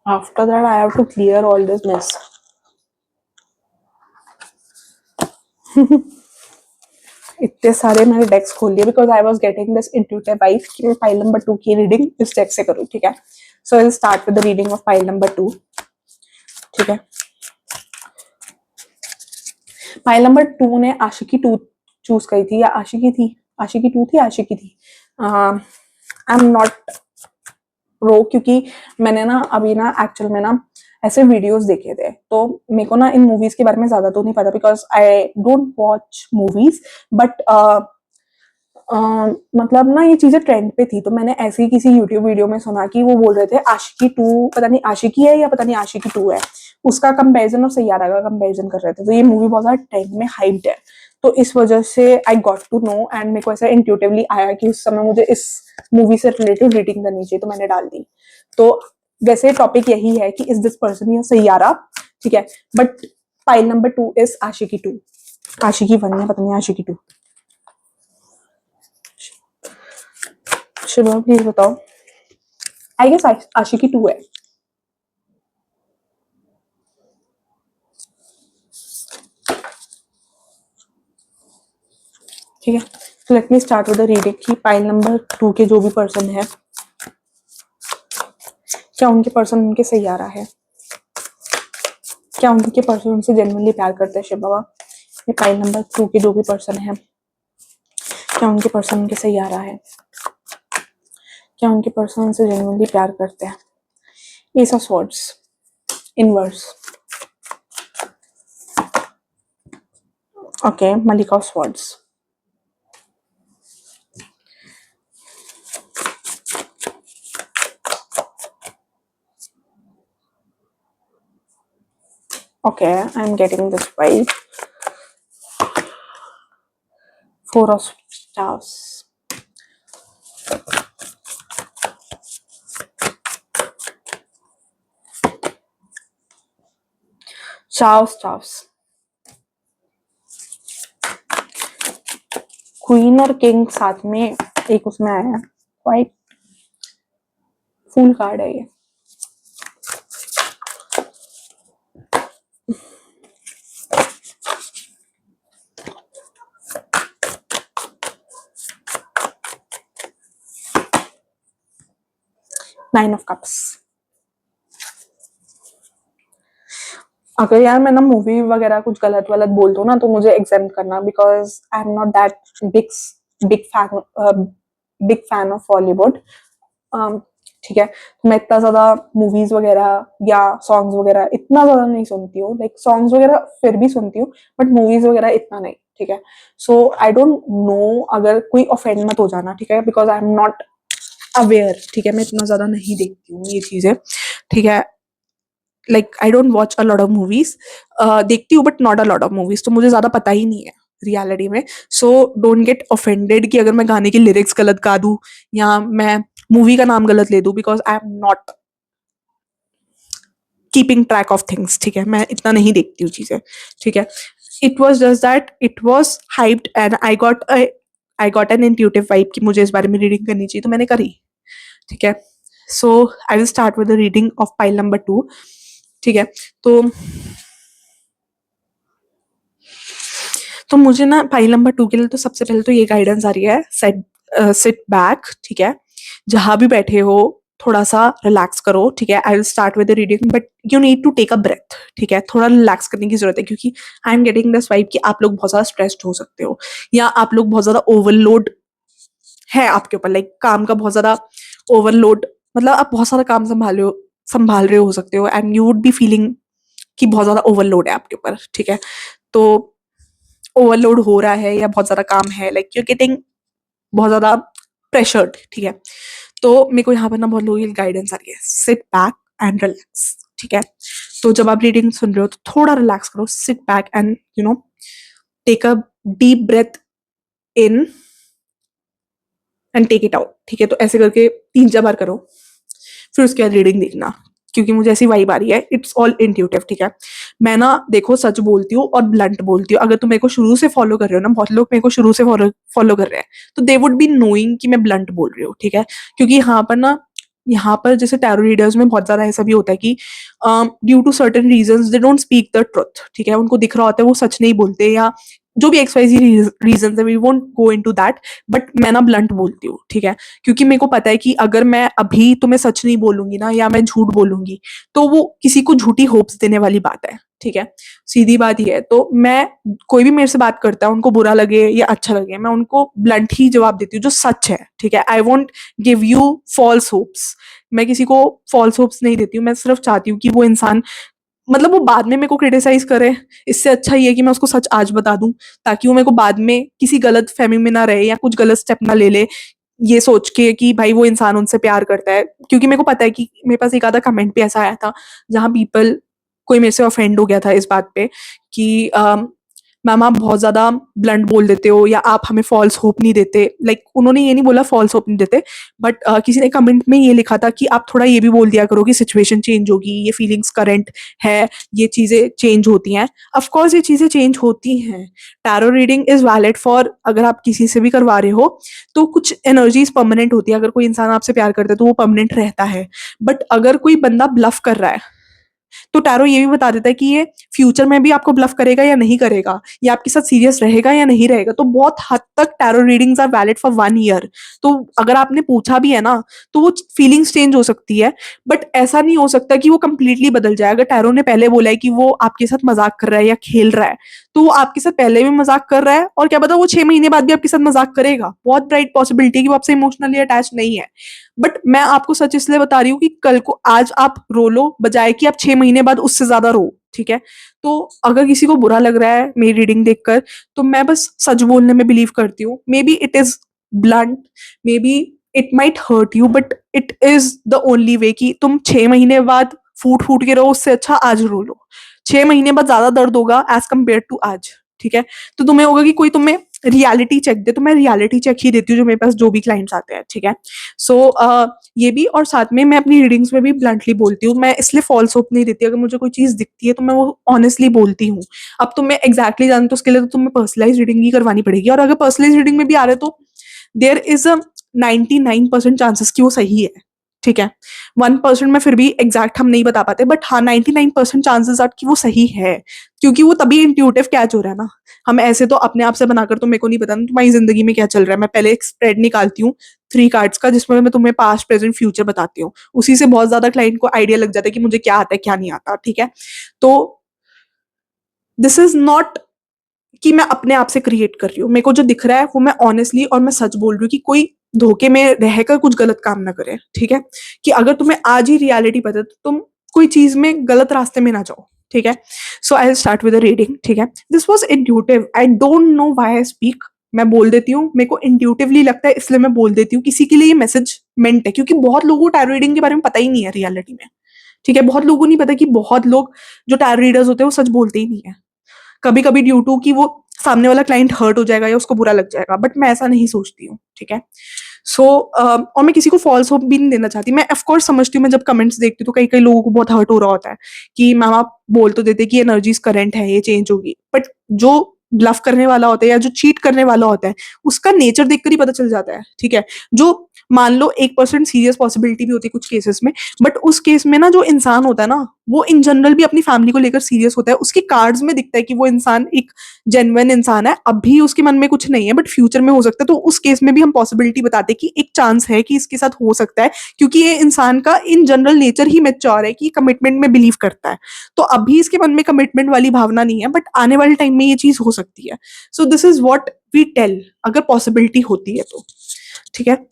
After that, I have to clear all this mess. इतने सारे मैंने डेक्स खोल लिए because I was getting this intuitive vibe कि मैं फाइल नंबर 2 की रीडिंग इस डेक से करूँ, ठीक है। So I start with the reading of pile number 2, ठीक है। फाइल नंबर 2 ने आशिकी 2 चूज करी थी, या आशिकी थी, आशिकी 2 थी, आशिकी थी, आई एम नॉट रो, क्योंकि मैंने ना अभी ना एक्चुअल में ना ऐसे वीडियोस देखे थे, तो मेरे को ना इन मूवीज के बारे में ज्यादा तो नहीं पता because I don't watch movies, but मतलब ना ये चीजें ट्रेंड पे थी, तो मैंने ऐसे ही किसी यूट्यूब वीडियो में सुना कि वो बोल रहे थे आशिकी 2, पता नहीं आशिकी है या पता नहीं आशिकी 2 है, उसका कंपैरिजन और सैयारा का कंपैरिजन कर रहे थे, तो ये मूवी बहुत ज्यादा ट्रेंड में हाइप्ड है, तो इस वजह से I got to know and मेरे को ऐसा इंट्यूटिवली आया कि उस समय मुझे इस मूवी से रिलेटेड रीडिंग करनी चाहिए, तो मैंने डाल दी। तो वैसे टॉपिक यही है कि इज दिस पर्सन या सैयारा, ठीक है, बट फाइल नंबर 2 इज आशिकी 2, आशिकी 1 या पता नहीं आशिकी 2। शुभ, प्लीज बताओ। आई गेस आशिकी 2 है। ठीक है, तो let me start with the reading की पाइल नंबर 2 के जो भी पर्सन है, क्या उनके पर्सन उनके सैयारा है, क्या उनके पर्सन उनसे जेन्युइनली प्यार करते हैं शिव बाबा। ये पाइल नंबर 2 के जो भी पर्सन है, क्या उनके पर्सन उनके सैयारा है, क्या उनके पर्सन उनसे जेन्युइनली प्यार करते हैं। Ace of swords inverse, okay, मलिका of swords, okay, I'm getting this vibe. Four of Stars, Stars, queen और किंग साथ में एक उसमें आया है, वाइट फुल कार्ड है ये। Nine of cups. अगर यार मैं ना मूवी वगैरह कुछ गलत वलत बोल दूं ना तो मुझे एग्जाम करना, because I am not that big big fan big fan of Bollywood. ठीक है, तो मैं इतना ज्यादा मूवीज वगैरह या सॉन्ग्स वगैरह इतना ज्यादा नहीं सुनती हूँ। लाइक सॉन्ग्स वगैरह फिर भी सुनती हूँ, बट मूवीज वगैरह इतना नहीं। ठीक है, सो आई डोंट नो, अगर कोई ऑफेंड मत हो जाना, ठीक है, because I am not aware. ठीक है, मैं इतना ज्यादा नहीं देखती हूँ ये चीजें। ठीक है, like I don't watch a lot of movies, देखती हूँ but not a lot of movies, तो मुझे ज्यादा पता ही नहीं है रियलिटी में। सो डोंट गेट ऑफेंडेड कि अगर मैं गाने की लिरिक्स गलत गा दूं या मैं मूवी का नाम गलत ले दूं, because I am not keeping track of things. ठीक है, मैं इतना नहीं देखती हूँ चीजें। ठीक है, it was just that it was hyped and I got an intuitive vibe कि मुझे इस बारे में रीडिंग करनी चाहिए, तो मैंने करी। ठीक है, so I will start with the reading of pile number 2। ठीक है, तो मुझे ना फाइल नंबर 2 के लिए तो सबसे पहले तो ये गाइडेंस आ रही है, सेट सिट बैक। ठीक है, जहां भी बैठे हो थोड़ा सा रिलैक्स करो। ठीक है, I will start with the reading but you need to take a breath. ठीक है, थोड़ा रिलैक्स करने की जरूरत है, क्योंकि I am getting this vibe कि आप लोग बहुत ज्यादा स्ट्रेस्ड हो सकते हो, या आप लोग बहुत ज्यादा ओवरलोड है आपके ऊपर, लाइक काम का बहुत ज्यादा ओवरलोड, मतलब आप बहुत सारा काम संभाल रहे हो सकते हो, and you would be feeling कि बहुत ज्यादा ओवरलोड है आपके ऊपर। ठीक है, तो ओवरलोड हो रहा है या बहुत ज्यादा काम है, लाइक यू गेटिंग बहुत ज्यादा प्रेशर्ड। ठीक है, तो मेरे को यहाँ पर ना बहुत लोगों की गाइडेंस आ रही है, सिट बैक एंड रिलैक्स। ठीक है, तो जब आप रीडिंग सुन रहे हो तो थोड़ा रिलैक्स करो, sit back and you know take a deep breath in and take it out. ठीक है, तो ऐसे करके 3-4 बार करो, फिर उसके बाद रीडिंग देखना, क्योंकि मुझे ऐसी वाइब आ रही है। It's all intuitive. ठीक है, मैं ना देखो सच बोलती हूँ और ब्लंट बोलती हूँ। अगर तुम मेरे को शुरू से फॉलो कर रहे हो ना, बहुत लोग मेरे को शुरू से फॉलो कर रहे हैं, तो दे वुड बी नोइंग कि मैं ब्लंट बोल रही हूँ। ठीक है, क्योंकि यहाँ पर जैसे टैरो रीडर्स में बहुत ज्यादा ऐसा भी होता है कि due to certain reasons they don't speak the truth. ठीक है, उनको दिख रहा होता है वो सच नहीं बोलते, या जो भी XYZ रीजन है, we won't go into that. But मैं ना ब्लंट बोलती हूँ। ठीक है, क्योंकि मेरे को पता है कि अगर मैं अभी तुम्हें सच नहीं बोलूंगी ना, या मैं झूठ बोलूंगी, तो वो किसी को झूठी होप्स देने वाली बात है। ठीक है, सीधी बात ये है। तो मैं, कोई भी मेरे से बात करता है, उनको बुरा लगे या अच्छा लगे, मैं उनको ब्लंट ही जवाब देती हूँ जो सच है। ठीक है, I won't give you false hopes. मैं किसी को फॉल्स होप्स नहीं देती हूँ, मैं सिर्फ चाहती हूँ कि वो इंसान, मतलब वो बाद में मेरे को क्रिटिसाइज करे, इससे अच्छा ये है कि मैं उसको सच आज बता दूं, ताकि वो मेरे को बाद में किसी गलत फहमी में ना रहे या कुछ गलत स्टेप ना ले ले, ये सोच के कि भाई वो इंसान उनसे प्यार करता है। क्योंकि मेरे को पता है कि मेरे पास एक आधा कमेंट भी ऐसा आया था जहां पीपल, कोई मेरे से ऑफेंड हो गया था इस बात पे कि मैम आप बहुत ज्यादा ब्लंट बोल देते हो, या आप हमें फॉल्स होप नहीं देते। लाइक उन्होंने ये नहीं बोला फॉल्स होप नहीं देते, बट किसी ने कमेंट में ये लिखा था कि आप थोड़ा ये भी बोल दिया करो कि सिचुएशन चेंज होगी, ये फीलिंग्स करंट है, ये चीजें चेंज होती हैं। ऑफ कोर्स ये चीजें चेंज होती हैं। Tarot reading is valid for, अगर आप किसी से भी करवा रहे हो तो कुछ एनर्जीज परमानेंट होती है। अगर कोई इंसान आपसे प्यार करता है तो वो परमानेंट रहता है, बट अगर कोई बंदा ब्लफ कर रहा है तो टैरो ये भी बता देता है कि ये फ्यूचर में भी आपको ब्लफ करेगा या नहीं करेगा, या आपके साथ सीरियस रहेगा या नहीं रहेगा। तो बहुत हद तक tarot readings are valid for 1 year. तो अगर आपने पूछा भी है ना, तो वो फीलिंग्स चेंज हो सकती है, बट ऐसा नहीं हो सकता कि वो कंप्लीटली बदल जाए। अगर टैरो ने पहले बोला है कि वो आपके साथ मजाक कर रहा है या खेल रहा है, तो वो आपके साथ पहले भी मजाक कर रहा है, और क्या पता वो 6 महीने बाद भी आपके साथ मजाक करेगा। बहुत ब्राइट पॉसिबिलिटी है कि वो आपसे इमोशनली अटैच नहीं है। बट मैं आपको सच इसलिए बता रही हूँ कि कल को, आज आप रो लो बजाय कि आप 6 महीने बाद उससे ज्यादा रो। ठीक है, तो अगर किसी को बुरा लग रहा है मेरी रीडिंग देखकर, तो मैं बस सच बोलने में बिलीव करती हूँ। Maybe it is blunt, maybe it might hurt you, but it is the only way कि तुम 6 महीने बाद फूट फूट के रहो, उससे अच्छा आज रो लो। 6 महीने बाद ज्यादा दर्द होगा एज कम्पेयर टू आज। ठीक है, तो तुम्हें होगा कि कोई तुम्हें रियलिटी चेक दे, तो मैं रियलिटी चेक ही देती हूँ जो मेरे पास जो भी क्लाइंट्स आते हैं, ठीक है। सो ये भी, और साथ में मैं अपनी रीडिंग्स में भी ब्लंटली बोलती हूँ, मैं इसलिए फॉल्स होप नहीं देती। अगर मुझे कोई चीज दिखती है तो मैं वो ऑनेस्टली बोलती हूँ। अब तुम्हें एग्जैक्टली जानते, तो उसके लिए तो तुम्हें पर्सनलाइज रीडिंग ही करवानी पड़ेगी, और अगर पर्सनलाइज रीडिंग में भी आ रहे तो देयर इज अ 99% चांसेस कि वो सही है, ठीक है। 1% में फिर भी एग्जैक्ट हम नहीं बता पाते, बट हाँ 99% चांसेस आर कि वो सही है, क्योंकि वो तभी इंट्यूटिव कैच हो रहा है ना। हम ऐसे तो अपने आप से बनाकर, तो मेरे को नहीं पता ना तुम्हारी जिंदगी में क्या चल रहा है। मैं पहले एक स्प्रेड निकालती हूँ 3 कार्ड्स का, जिसमें मैं तुम्हें पास्ट प्रेजेंट फ्यूचर बताती हूँ। उसी से बहुत ज्यादा क्लाइंट को आइडिया लग जाता है कि मुझे क्या आता है क्या नहीं आता, ठीक है। तो दिस इज नॉट कि मैं अपने आप से क्रिएट कर रही हूँ। मेरे को जो दिख रहा है वो मैं ऑनेस्टली और मैं सच बोल रही हूँ, कि कोई धोखे में रहकर कुछ गलत काम ना करे, ठीक है। कि अगर तुम्हें आज ही रियलिटी पता है तो तुम कोई चीज में गलत रास्ते में ना जाओ, ठीक है। So I start with reading, ठीक है। This was intuitive, I don't know why I speak. मैं बोल देती हूँ, मेरे को इंट्यूटिवली लगता है इसलिए मैं बोल देती हूँ। किसी के लिए ये मैसेज मेंट है, क्योंकि बहुत लोगों को टैरो रीडिंग के बारे में पता ही नहीं है रियलिटी में, ठीक है। बहुत लोगों को नहीं पता कि बहुत लोग जो टैरो रीडर्स होते हैं वो सच बोलते ही नहीं है। कभी कभी ड्यू टू कि वो सामने वाला क्लाइंट हर्ट हो जाएगा या उसको बुरा लग जाएगा, बट मैं ऐसा नहीं सोचती हूँ, ठीक है। सो और मैं किसी को फॉल्स होप भी नहीं देना चाहती। मैं ऑफ कोर्स समझती हूँ, मैं जब कमेंट्स देखती हूँ तो कई कई लोगों को बहुत हर्ट हो रहा होता है कि मैम आप बोल तो देते कि एनर्जीज करंट है, ये चेंज होगी, बट जो ब्लफ करने वाला होता है या जो चीट करने वाला होता है उसका नेचर देखकर ही पता चल जाता है, ठीक है। जो मान लो 1% सीरियस पॉसिबिलिटी भी होती है कुछ केसेस में, बट उस केस में ना जो इंसान होता है ना, वो इन जनरल भी अपनी फैमिली को लेकर सीरियस होता है। उसके कार्ड्स में दिखता है कि वो इंसान एक जेन्युइन इंसान है, अभी उसके मन में कुछ नहीं है बट फ्यूचर में हो सकता है। तो उस केस में भी हम पॉसिबिलिटी बताते हैं कि एक चांस है कि इसके साथ हो सकता है, क्योंकि ये इंसान का in general nature he mature है कि कमिटमेंट में बिलीव करता है। तो अभी इसके मन में कमिटमेंट वाली भावना नहीं है, बट आने वाले टाइम में ये चीज हो सकती है। So this is what we tell, अगर पॉसिबिलिटी होती है तो, ठीक है।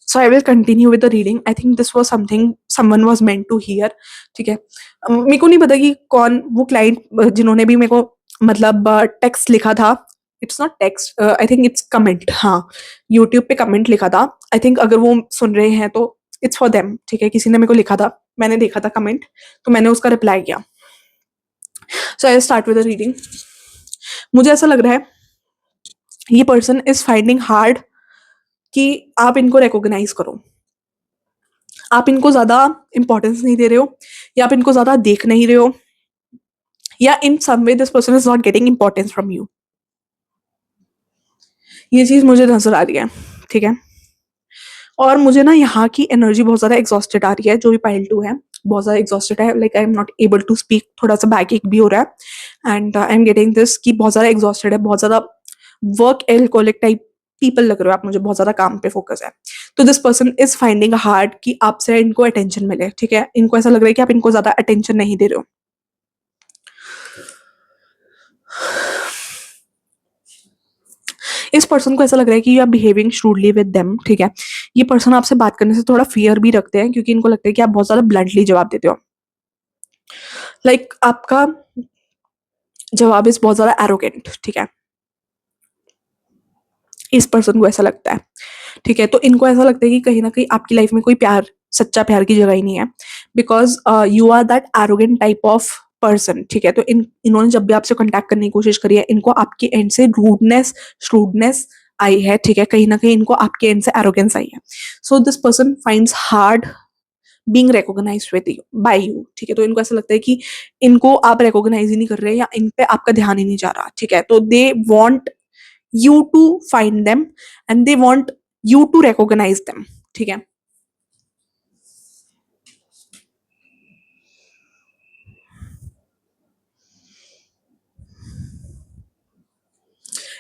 So I will continue with the reading. I think this was something someone was meant to hear, ठीक है। मेरे को नहीं पता कि कौन वो क्लाइंट जिन्होंने भी मेरे को मतलब टेक्स्ट लिखा था। It's not text, I think it's comment, हाँ। यूट्यूब पे कमेंट लिखा था। आई थिंक अगर वो सुन रहे हैं तो इट्स फॉर देम, ठीक है। किसी ने मेरे को लिखा था, मैंने देखा था कमेंट, तो मैंने उसका रिप्लाई किया। So I start with the reading. मुझे ऐसा लग रहा है ये पर्सन इज फाइंडिंग हार्ड कि आप इनको रिकॉग्नाइज करो। आप इनको ज्यादा इंपॉर्टेंस नहीं दे रहे हो, या आप इनको ज्यादा देख नहीं रहे हो, या in some way this person is not getting importance from you. ये चीज मुझे नजर आ रही है, ठीक है। और मुझे ना यहाँ की एनर्जी बहुत ज्यादा एग्जॉस्टेड आ रही है। जो भी पाइल 2 है बहुत ज्यादा एग्जॉस्टेड है, like I am not able to speak, थोड़ा सा बैक एक भी हो रहा है। And I am getting this कि बहुत ज्यादा एग्जॉस्टेड है, बहुत ज्यादा वर्क एल्कोहलिक टाइप पीपल लग रहे हो आप मुझे, बहुत ज्यादा काम पे फोकस है। तो this person is finding hard कि आपसे इनको अटेंशन मिले, ठीक है। इनको ऐसा लग रहा है कि आप इनको ज्यादा अटेंशन नहीं दे रहे हो। इस पर्सन को ऐसा लग रहा है कि you are behaving shrewdly with them, ठीक है। ये पर्सन आपसे बात करने से थोड़ा फियर भी रखते हैं, क्योंकि इनको लगता है कि आप बहुत ज्यादा ब्लंटली जवाब देते हो। लाइक आपका जवाब इज बहुत ज्यादा एरोगेंट, ठीक है। इस पर्सन को ऐसा लगता है, ठीक है। तो इनको ऐसा लगता है कि कहीं ना कहीं आपकी लाइफ में कोई प्यार, सच्चा प्यार की जगह ही नहीं है, because you are that arrogant type of person, ठीक है। तो इन्होंने जब भी आपसे कांटेक्ट करने की कोशिश करी है, इनको आपके एंड से रूडनेस श्रूडनेस आई है, ठीक है। कहीं ना कहीं इनको आपके एंड से एरोगेंस आई है। So this person finds hard being recognised with you by you, ठीक है। तो इनको ऐसा लगता है कि इनको आप रिकॉग्नाइज ही नहीं कर रहे, या इन पे आपका ध्यान ही नहीं जा रहा, ठीक है। तो they want you to find them and they want you to recognize them, ठीक है।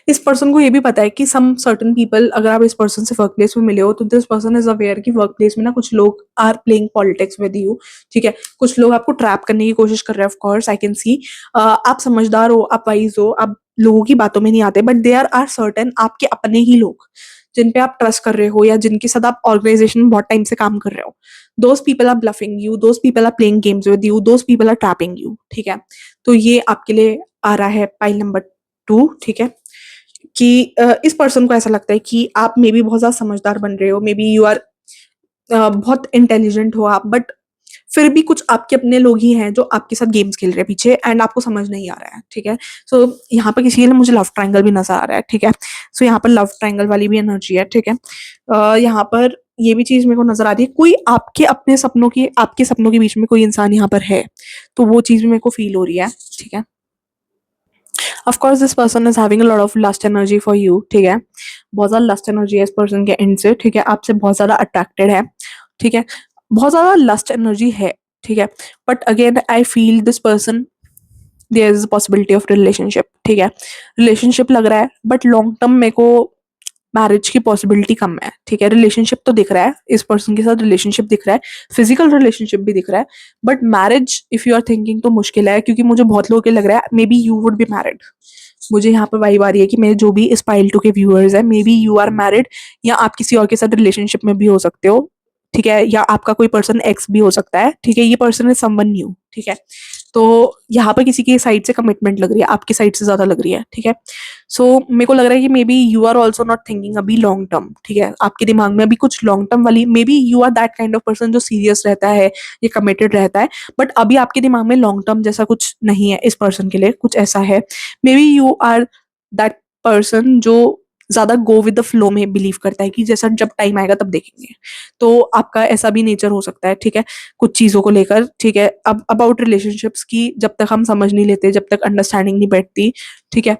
इस पर्सन को ये भी पता है कि सम सर्टन पीपल, अगर आप इस पर्सन से वर्क प्लेस में मिले हो तो दिस पर्सन इज अवेयर कि वर्क प्लेस में ना कुछ लोग are playing politics with you, ठीक है। कुछ लोग आपको ट्रैप करने की कोशिश कर रहे हैं, ऑफ कोर्स आई कैन सी। आप समझदार हो, आप वाइज हो, आप लोगों की बातों में नहीं आते, बट देयर आर सर्टन आपके अपने ही लोग जिन पे आप ट्रस्ट कर रहे हो, या जिनके साथ आप ऑर्गेनाइजेशन में बहुत टाइम से काम कर रहे हो। Those people are bluffing you, those people are playing games with you, those people are trapping you, ठीक है। तो ये आपके लिए आ रहा है पाइल नंबर 2, ठीक है। कि इस पर्सन को ऐसा लगता है कि आप मे बी बहुत ज्यादा समझदार बन रहे हो, मे बी यू आर बहुत इंटेलिजेंट हो आप, बट फिर भी कुछ आपके अपने लोग ही हैं जो आपके साथ गेम्स खेल रहे हैं पीछे एंड आपको समझ नहीं आ रहा है, ठीक है? सो यहाँ पर किसी के लिए मुझे लव ट्रायंगल भी नज़र आ रहा है, ठीक है? सो यहाँ पर लव ट्रायंगल वाली भी एनर्जी है, ठीक है? यहाँ पर ये भी चीज़ मेरे को नज़र आ रही है, कोई आपके सपनों के बीच में कोई इंसान यहाँ पर है, तो वो चीज़ भी मेरे को फ़ील हो रही है, ठीक है? Of course this person is having a lot of lust energy for you, ठीक है? बहुत ज़्यादा लस्ट एनर्जी है इस पर्सन के एंड से, ठीक है? आपसे बहुत ज़्यादा अट्रैक्टेड है, ठीक है? बहुत ज़्यादा लस्ट एनर्जी है, ठीक है? But again I feel this person there is a possibility of relationship, ठीक है? रिलेशनशिप लग रहा है बट लॉन्ग टर्म मेरे को मैरिज की पॉसिबिलिटी कम है, ठीक है? रिलेशनशिप तो दिख रहा है, इस पर्सन के साथ रिलेशनशिप दिख रहा है, फिजिकल रिलेशनशिप भी दिख रहा है, but marriage if you are thinking तो मुश्किल है, क्योंकि मुझे बहुत लोगों के लग रहा है maybe you would be married. मुझे यहाँ पर वाइब आ रही है कि मेरे जो भी इस पाइल टू के व्यूअर्स है, maybe you are married, या आप किसी और के साथ रिलेशनशिप में भी हो सकते हो, ठीक है? या आपका कोई पर्सन एक्स भी हो सकता है, ठीक है? ये पर्सन इज समवन न्यू, ठीक है? तो यहाँ पर किसी की साइड से कमिटमेंट लग रही है, आपकी साइड से ज्यादा लग रही है, ठीक है? सो मेरे को लग रहा है कि maybe you are also not thinking अभी लॉन्ग टर्म, ठीक है? आपके दिमाग में अभी कुछ लॉन्ग टर्म वाली, maybe you are that kind of person जो सीरियस रहता है या कमिटेड रहता है, बट अभी आपके दिमाग में लॉन्ग टर्म जैसा कुछ नहीं है इस पर्सन के लिए, कुछ ऐसा है। Maybe you are that person जो ज्यादा गो विद द फ्लो में बिलीव करता है कि जैसा जब टाइम आएगा तब देखेंगे। तो आपका ऐसा भी नेचर हो सकता है, ठीक है? कुछ चीजों को लेकर, ठीक है? अब अबाउट रिलेशनशिप्स की जब तक हम समझ नहीं लेते, जब तक अंडरस्टैंडिंग नहीं बैठती, ठीक है?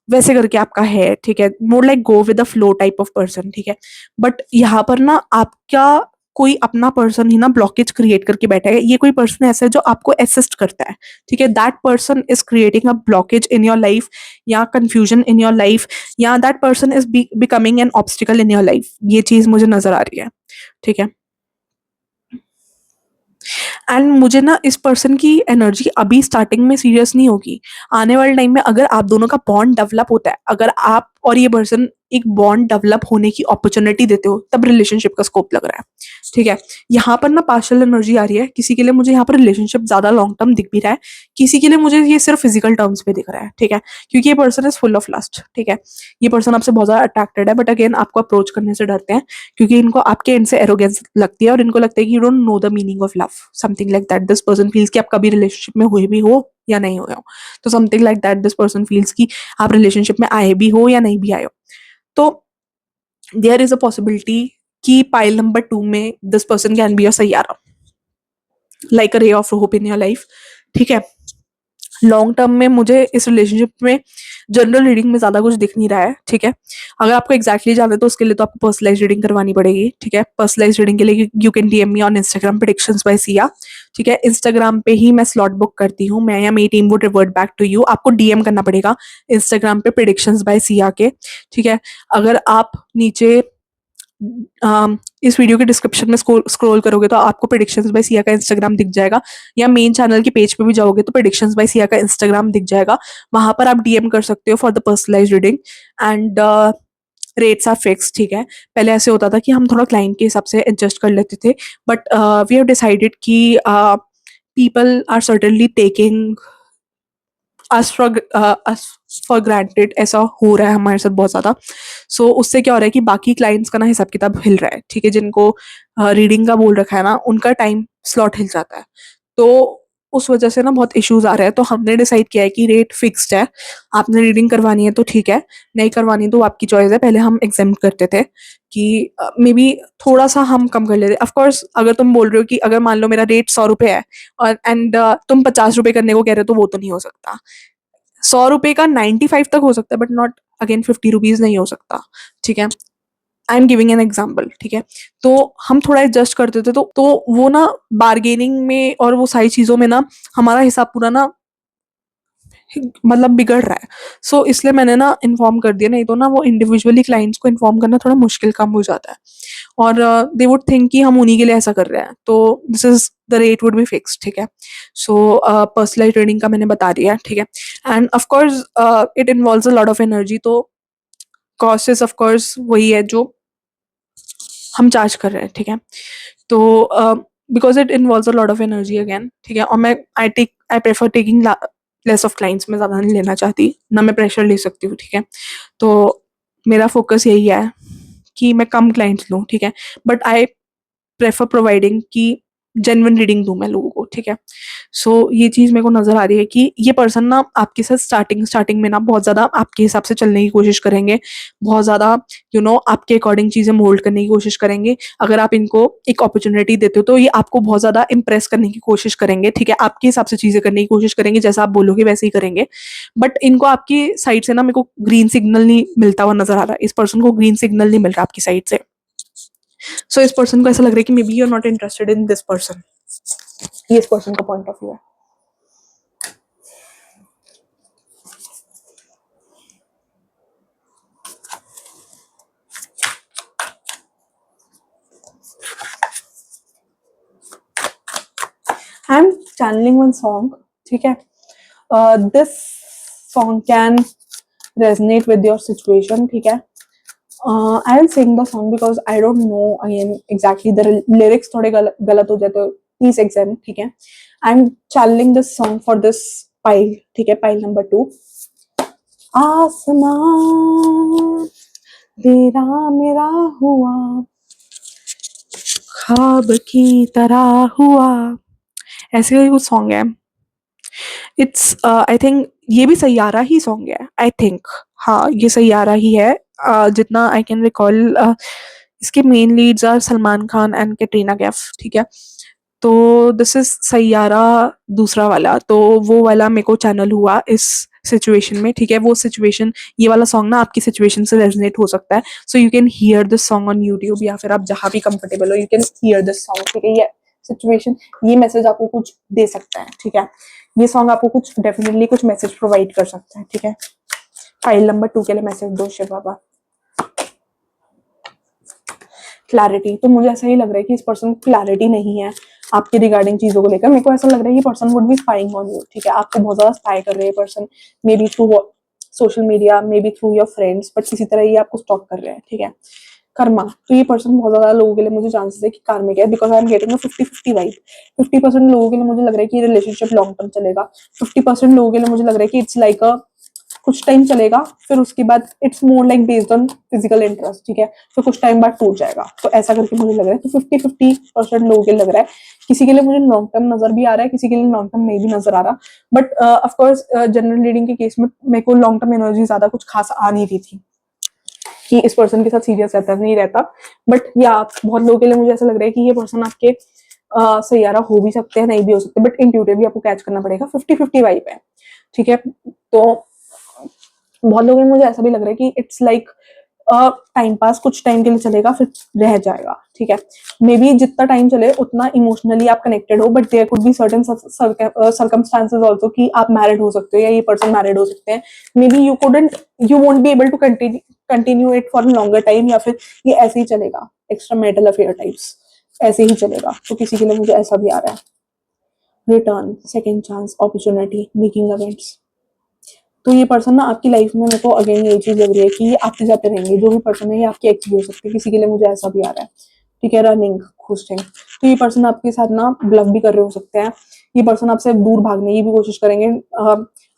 वैसे करके आपका है, ठीक है? More like go with the flow type of person, ठीक है? बट यहाँ पर ना आपका कोई अपना पर्सन ही ना ब्लॉकेज क्रिएट करके बैठा है। ये कोई पर्सन ऐसा है जो आपको असिस्ट करता है, ठीक है? That person is creating a blockage in your life, या कंफ्यूजन इन योर लाइफ, या that person is becoming an obstacle in your life. ये चीज मुझे नजर आ रही है, ठीक है? एंड मुझे ना इस पर्सन की एनर्जी अभी स्टार्टिंग में सीरियस नहीं होगी, आने वाले टाइम में अगर आप दोनों का बॉन्ड डेवलप होता है, अगर आप और ये पर्सन एक बॉन्ड डेवलप होने की अपॉर्चुनिटी देते हो, तब रिलेशनशिप का स्कोप लग रहा है, ठीक है? यहाँ पर ना पार्शियल एनर्जी आ रही है, किसी के लिए मुझे यहाँ पर रिलेशनशिप ज्यादा लॉन्ग टर्म दिख भी रहा है, किसी के लिए मुझे ये सिर्फ फिजिकल टर्म्स पे दिख रहा है, ठीक है? क्योंकि ये person is full of lust, ठीक है? ये पर्सन आपसे बहुत ज्यादा अट्रैक्टेड है, बट अगेन आपको अप्रोच करने से डरते हैं, क्योंकि इनको आपके एंड से एरोगेंस लगती है, और इनको लगता है कि you don't know the meaning of love, something like that this person feels कि आप कभी रिलेशनशिप में हुए भी हो या नहीं हुए हो। तो something like that this person feels कि आप रिलेशनशिप में आए भी हो या नहीं भी आए हो। तो देयर इज अ पॉसिबिलिटी कि पाइल नंबर 2 में this person can be a Saiyaara, like a ray of hope in your life, ठीक है? लॉन्ग टर्म में मुझे इस रिलेशनशिप में जनरल रीडिंग में ज्यादा कुछ दिख नहीं रहा है, ठीक है? अगर आपको एग्जैक्टली जाना है तो उसके लिए तो आपको पर्सनलाइज रीडिंग करवानी पड़ेगी, ठीक है? पर्सनलाइज रीडिंग के लिए you can DM me on Instagram predictions by Siya, ठीक है? इंस्टाग्राम पे ही मैं स्लॉट बुक करती हूँ, मैं या मेरी team would revert back to you. आपको डीएम करना पड़ेगा इंस्टाग्राम पे प्रेडिक्शंस बाय सिया के, ठीक है? अगर आप नीचे इस वीडियो के डिस्क्रिप्शन में स्क्रॉल करोगे तो आपको प्रेडिक्शंस बाय सिया का इंस्टाग्राम दिख जाएगा, या मेन चैनल के पेज पे भी जाओगे तो प्रेडिक्शंस बाय सिया का इंस्टाग्राम दिख जाएगा। वहां पर आप डीएम कर सकते हो for the personalise reading, and rates are fix, ठीक है? पहले ऐसे होता था कि हम थोड़ा क्लाइंट के हिसाब से एडजस्ट कर लेते थे, बट वी हैव डिसाइडेड कि people are certainly taking us for granted, ऐसा हो रहा है हमारे साथ बहुत ज्यादा। सो उससे क्या हो रहा है कि बाकी क्लाइंट्स का ना हिसाब किताब हिल रहा है, ठीक है? जिनको रीडिंग का बोल रखा है ना, उनका टाइम स्लॉट हिल जाता है, तो उस वजह से ना बहुत इश्यूज आ रहे हैं। तो हमने डिसाइड किया है कि रेट फिक्स्ड है, आपने रीडिंग करवानी है तो ठीक है, नहीं करवानी तो आपकी चॉइस है। पहले हम एग्जाम करते थे कि मे बी थोड़ा सा हम कम कर लेते। ऑफ कोर्स अगर तुम बोल रहे हो कि अगर मान लो मेरा रेट 100 रुपये है और एंड तुम 50 रुपये करने को कह रहे हो, तो वो तो नहीं हो सकता। 100 रुपये का 95 तक हो सकता है, बट नॉट अगेन 50 रुपीज नहीं हो सकता, ठीक है? I am giving an example, ठीक है? तो हम थोड़ा एडजस्ट करते थे, तो वो ना बार्गेनिंग में और वो सारी चीजों में ना हमारा हिसाब पूरा ना मतलब बिगड़ रहा है। सो इसलिए मैंने ना इन्फॉर्म कर दिया, नहीं तो ना वो इंडिविजुअली क्लाइंट्स को इन्फॉर्म करना थोड़ा मुश्किल काम हो जाता है, और दे वुड थिंक कि हम उन्हीं के लिए ऐसा कर रहे हैं। तो this is the rate would be fix, ठीक है? सो पर्सनलाइज ट्रेडिंग का मैंने बता दिया, ठीक है? End of course it involves a lot of energy, तो कॉस्ट इज ऑफ कोर्स वही है जो हम चार्ज कर रहे हैं, ठीक है? तो because it involves a lot of energy again, ठीक है? और मैं I prefer taking less of clients, में ज़्यादा नहीं लेना चाहती ना, मैं प्रेशर ले सकती हूँ, ठीक है? तो मेरा फोकस यही है कि मैं कम क्लाइंट्स लूँ, ठीक है? बट आई प्रेफर प्रोवाइडिंग कि जेन्युइन रीडिंग दूं मैं लोगों को, ठीक है। सो ये चीज़ मेरे को नज़र आ रही है कि ये पर्सन ना आपके साथ स्टार्टिंग स्टार्टिंग में ना बहुत ज़्यादा आपके हिसाब से चलने की कोशिश करेंगे, बहुत ज़्यादा आपके अकॉर्डिंग चीज़ें मोल्ड करने की कोशिश करेंगे। अगर आप इनको एक अपॉर्चुनिटी देते हो तो ये आपको बहुत ज़्यादा इम्प्रेस करने की कोशिश करेंगे, ठीक है। आपके हिसाब से चीज़ें करने की कोशिश करेंगे, जैसा आप बोलोगे वैसे ही करेंगे। बट इनको आपकी साइड से ना मेरे को ग्रीन सिग्नल नहीं मिलता हुआ नज़र आ रहा है, इस पर्सन को ग्रीन सिग्नल नहीं मिल रहा आपकी साइड से। सो इस पर्सन को ऐसा लग रहा है कि maybe you are not interested in this person. ये इस पर्सन का पॉइंट ऑफ व्यू है। I am channelling one song, ठीक है। This song can resonate with your situation, ठीक है। I will sing the song because I don't know again exactly the lyrics थोड़े गलत हो जाए तो प्लीज एग्जाम, ठीक है। I am channelling this song for this pile, ठीक है, पाइल नंबर 2। आसमान तेरा मेरा हुआ, ख्वाब की तरह हुआ, ऐसे ही कुछ सॉन्ग है। इट्स आई थिंक ये भी सैयारा ही सॉन्ग है, आई थिंक। हाँ, ये सैयारा ही है। जितना आई कैन रिकॉल, इसके main leads are Salman Khan and Katrina Kaif, ठीक है। तो दिस इज सैयारा दूसरा वाला, तो वो वाला मेरे को चैनल हुआ इस सिचुएशन में, ठीक है। वो सिचुएशन, ये वाला सॉन्ग ना आपकी सिचुएशन से रेजोनेट हो सकता है। So you can hear this song on YouTube, या फिर आप जहाँ भी कंफर्टेबल हो you can hear this song, ठीक है। ये सिचुएशन, ये मैसेज आपको कुछ दे सकता है, ठीक है। ये सॉन्ग आपको कुछ डेफिनेटली कुछ मैसेज प्रोवाइड कर सकता है, ठीक है। फाइल नंबर 2 के लिए मैसेज दो शिव बाबा। क्लैरिटी, तो मुझे ऐसा ही लग रहा है कि इस पर्सन को क्लैरिटी नहीं है आपके रिगार्डिंग चीजों को लेकर। मेरे को ऐसा लग रहा है कि person would B spying on you, ठीक है। आपको बहुत ज्यादा स्पाई कर रहे हैं person, may be through social media, may be through your friends, but किसी तरह ये आपको स्टॉक कर रहे हैं, ठीक है। कर्मा, तो ये पर्सन बहुत ज्यादा लोगों के लिए मुझे चांसेस है कि कार्मिक है, because I am getting 50-50 vibe. 50% लोगों के लिए मुझे लग रहा है कि रिलेशनशिप लॉन्ग टर्म चलेगा, 50% लोगों के लिए मुझे लग रहा है कि इट्स लाइक अ कुछ टाइम चलेगा, फिर उसके बाद it's more like based on physical interest, ठीक है। फिर कुछ टाइम बाद टूट जाएगा, तो ऐसा करके मुझे लग रहा है। तो 50-50% लोगों के लग रहा है। किसी के लिए मुझे लॉन्ग टर्म नजर भी आ रहा है, किसी के लिए लॉन्ग टर्म नहीं भी नजर आ रहा। बट ऑफकोर्स जनरल रीडिंग के केस में मेरे को लॉन्ग टर्म एनर्जी ज्यादा कुछ खास आ नहीं रही थी कि इस पर्सन के साथ सीरियस रहता नहीं रहता। बट या बहुत लोगों के लिए मुझे ऐसा लग रहा है कि ये पर्सन आपके सैयारा हो भी सकते हैं, नहीं भी हो सकते, बट इंट्यूटिवली आपको कैच करना पड़ेगा। 50-50 वाइब है, ठीक है। तो बहुत लोगों में मुझे ऐसा भी लग रहा है कि इट्स लाइक टाइम पास, कुछ टाइम के लिए चलेगा फिर रह जाएगा, ठीक है। मे बी जितना टाइम चले उतना इमोशनली आप कनेक्टेड हो, but there could be certain circumstances also कि आप मैरिड हो सकते हो या ये पर्सन मैरिड हो सकते हैं। Maybe you won't be able to continue it for longer time, या फिर ये ऐसे ही चलेगा, एक्स्ट्रा मैरिटल अफेयर टाइप्स ऐसे ही चलेगा। तो किसी के लिए मुझे ऐसा भी आ रहा है। Return, second chance, opportunity, making events. तो ये पर्सन ना आपकी लाइफ में, मेरे को अगेन यही चीज लग रही है कि ये आते जाते रहेंगे। जो भी पर्सन है ये आपके एक्स भी हो सकते हैं, किसी के लिए मुझे ऐसा भी आ रहा है, ठीक है। रनिंग, घोस्टिंग, तो ये पर्सन आपके साथ ना ब्लफ भी कर रहे हो सकते हैं। ये पर्सन आपसे दूर भागने की भी कोशिश करेंगे,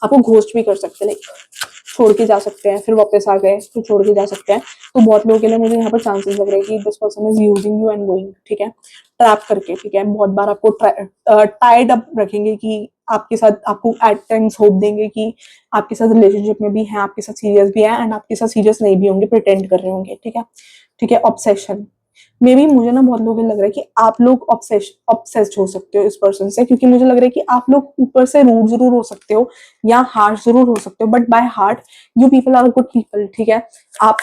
आपको घोस्ट भी कर सकते हैं, लाइक छोड़ के जा सकते हैं, फिर वापस आ गए, फिर छोड़ के जा सकते हैं। तो बहुत लोगों के लिए मुझे यहाँ पर चांसेस लग रहे हैं कि this person is using you and going, ठीक है, ट्रैप करके, ठीक है। बहुत बार आपको टाइड अप रखेंगे कि आपके साथ, आपको एट टाइम्स होप देंगे कि आपके साथ रिलेशनशिप में भी है, आपके साथ सीरियस भी है, एंड आपके साथ सीरियस नहीं भी होंगे, प्रिटेंड कर रहे होंगे, ठीक है, ठीक है। ऑब्सेशन, मे बी मुझे ना बहुत लोगों को लग रहा है कि आप लोग ऑब्सेस्ड हो सकते हो इस पर्सन से, क्योंकि मुझे लग रहा है कि आप लोग ऊपर से रूड जरूर हो सकते हो या हार्ड जरूर हो सकते हो, but by heart you people are good people, ठीक है। आप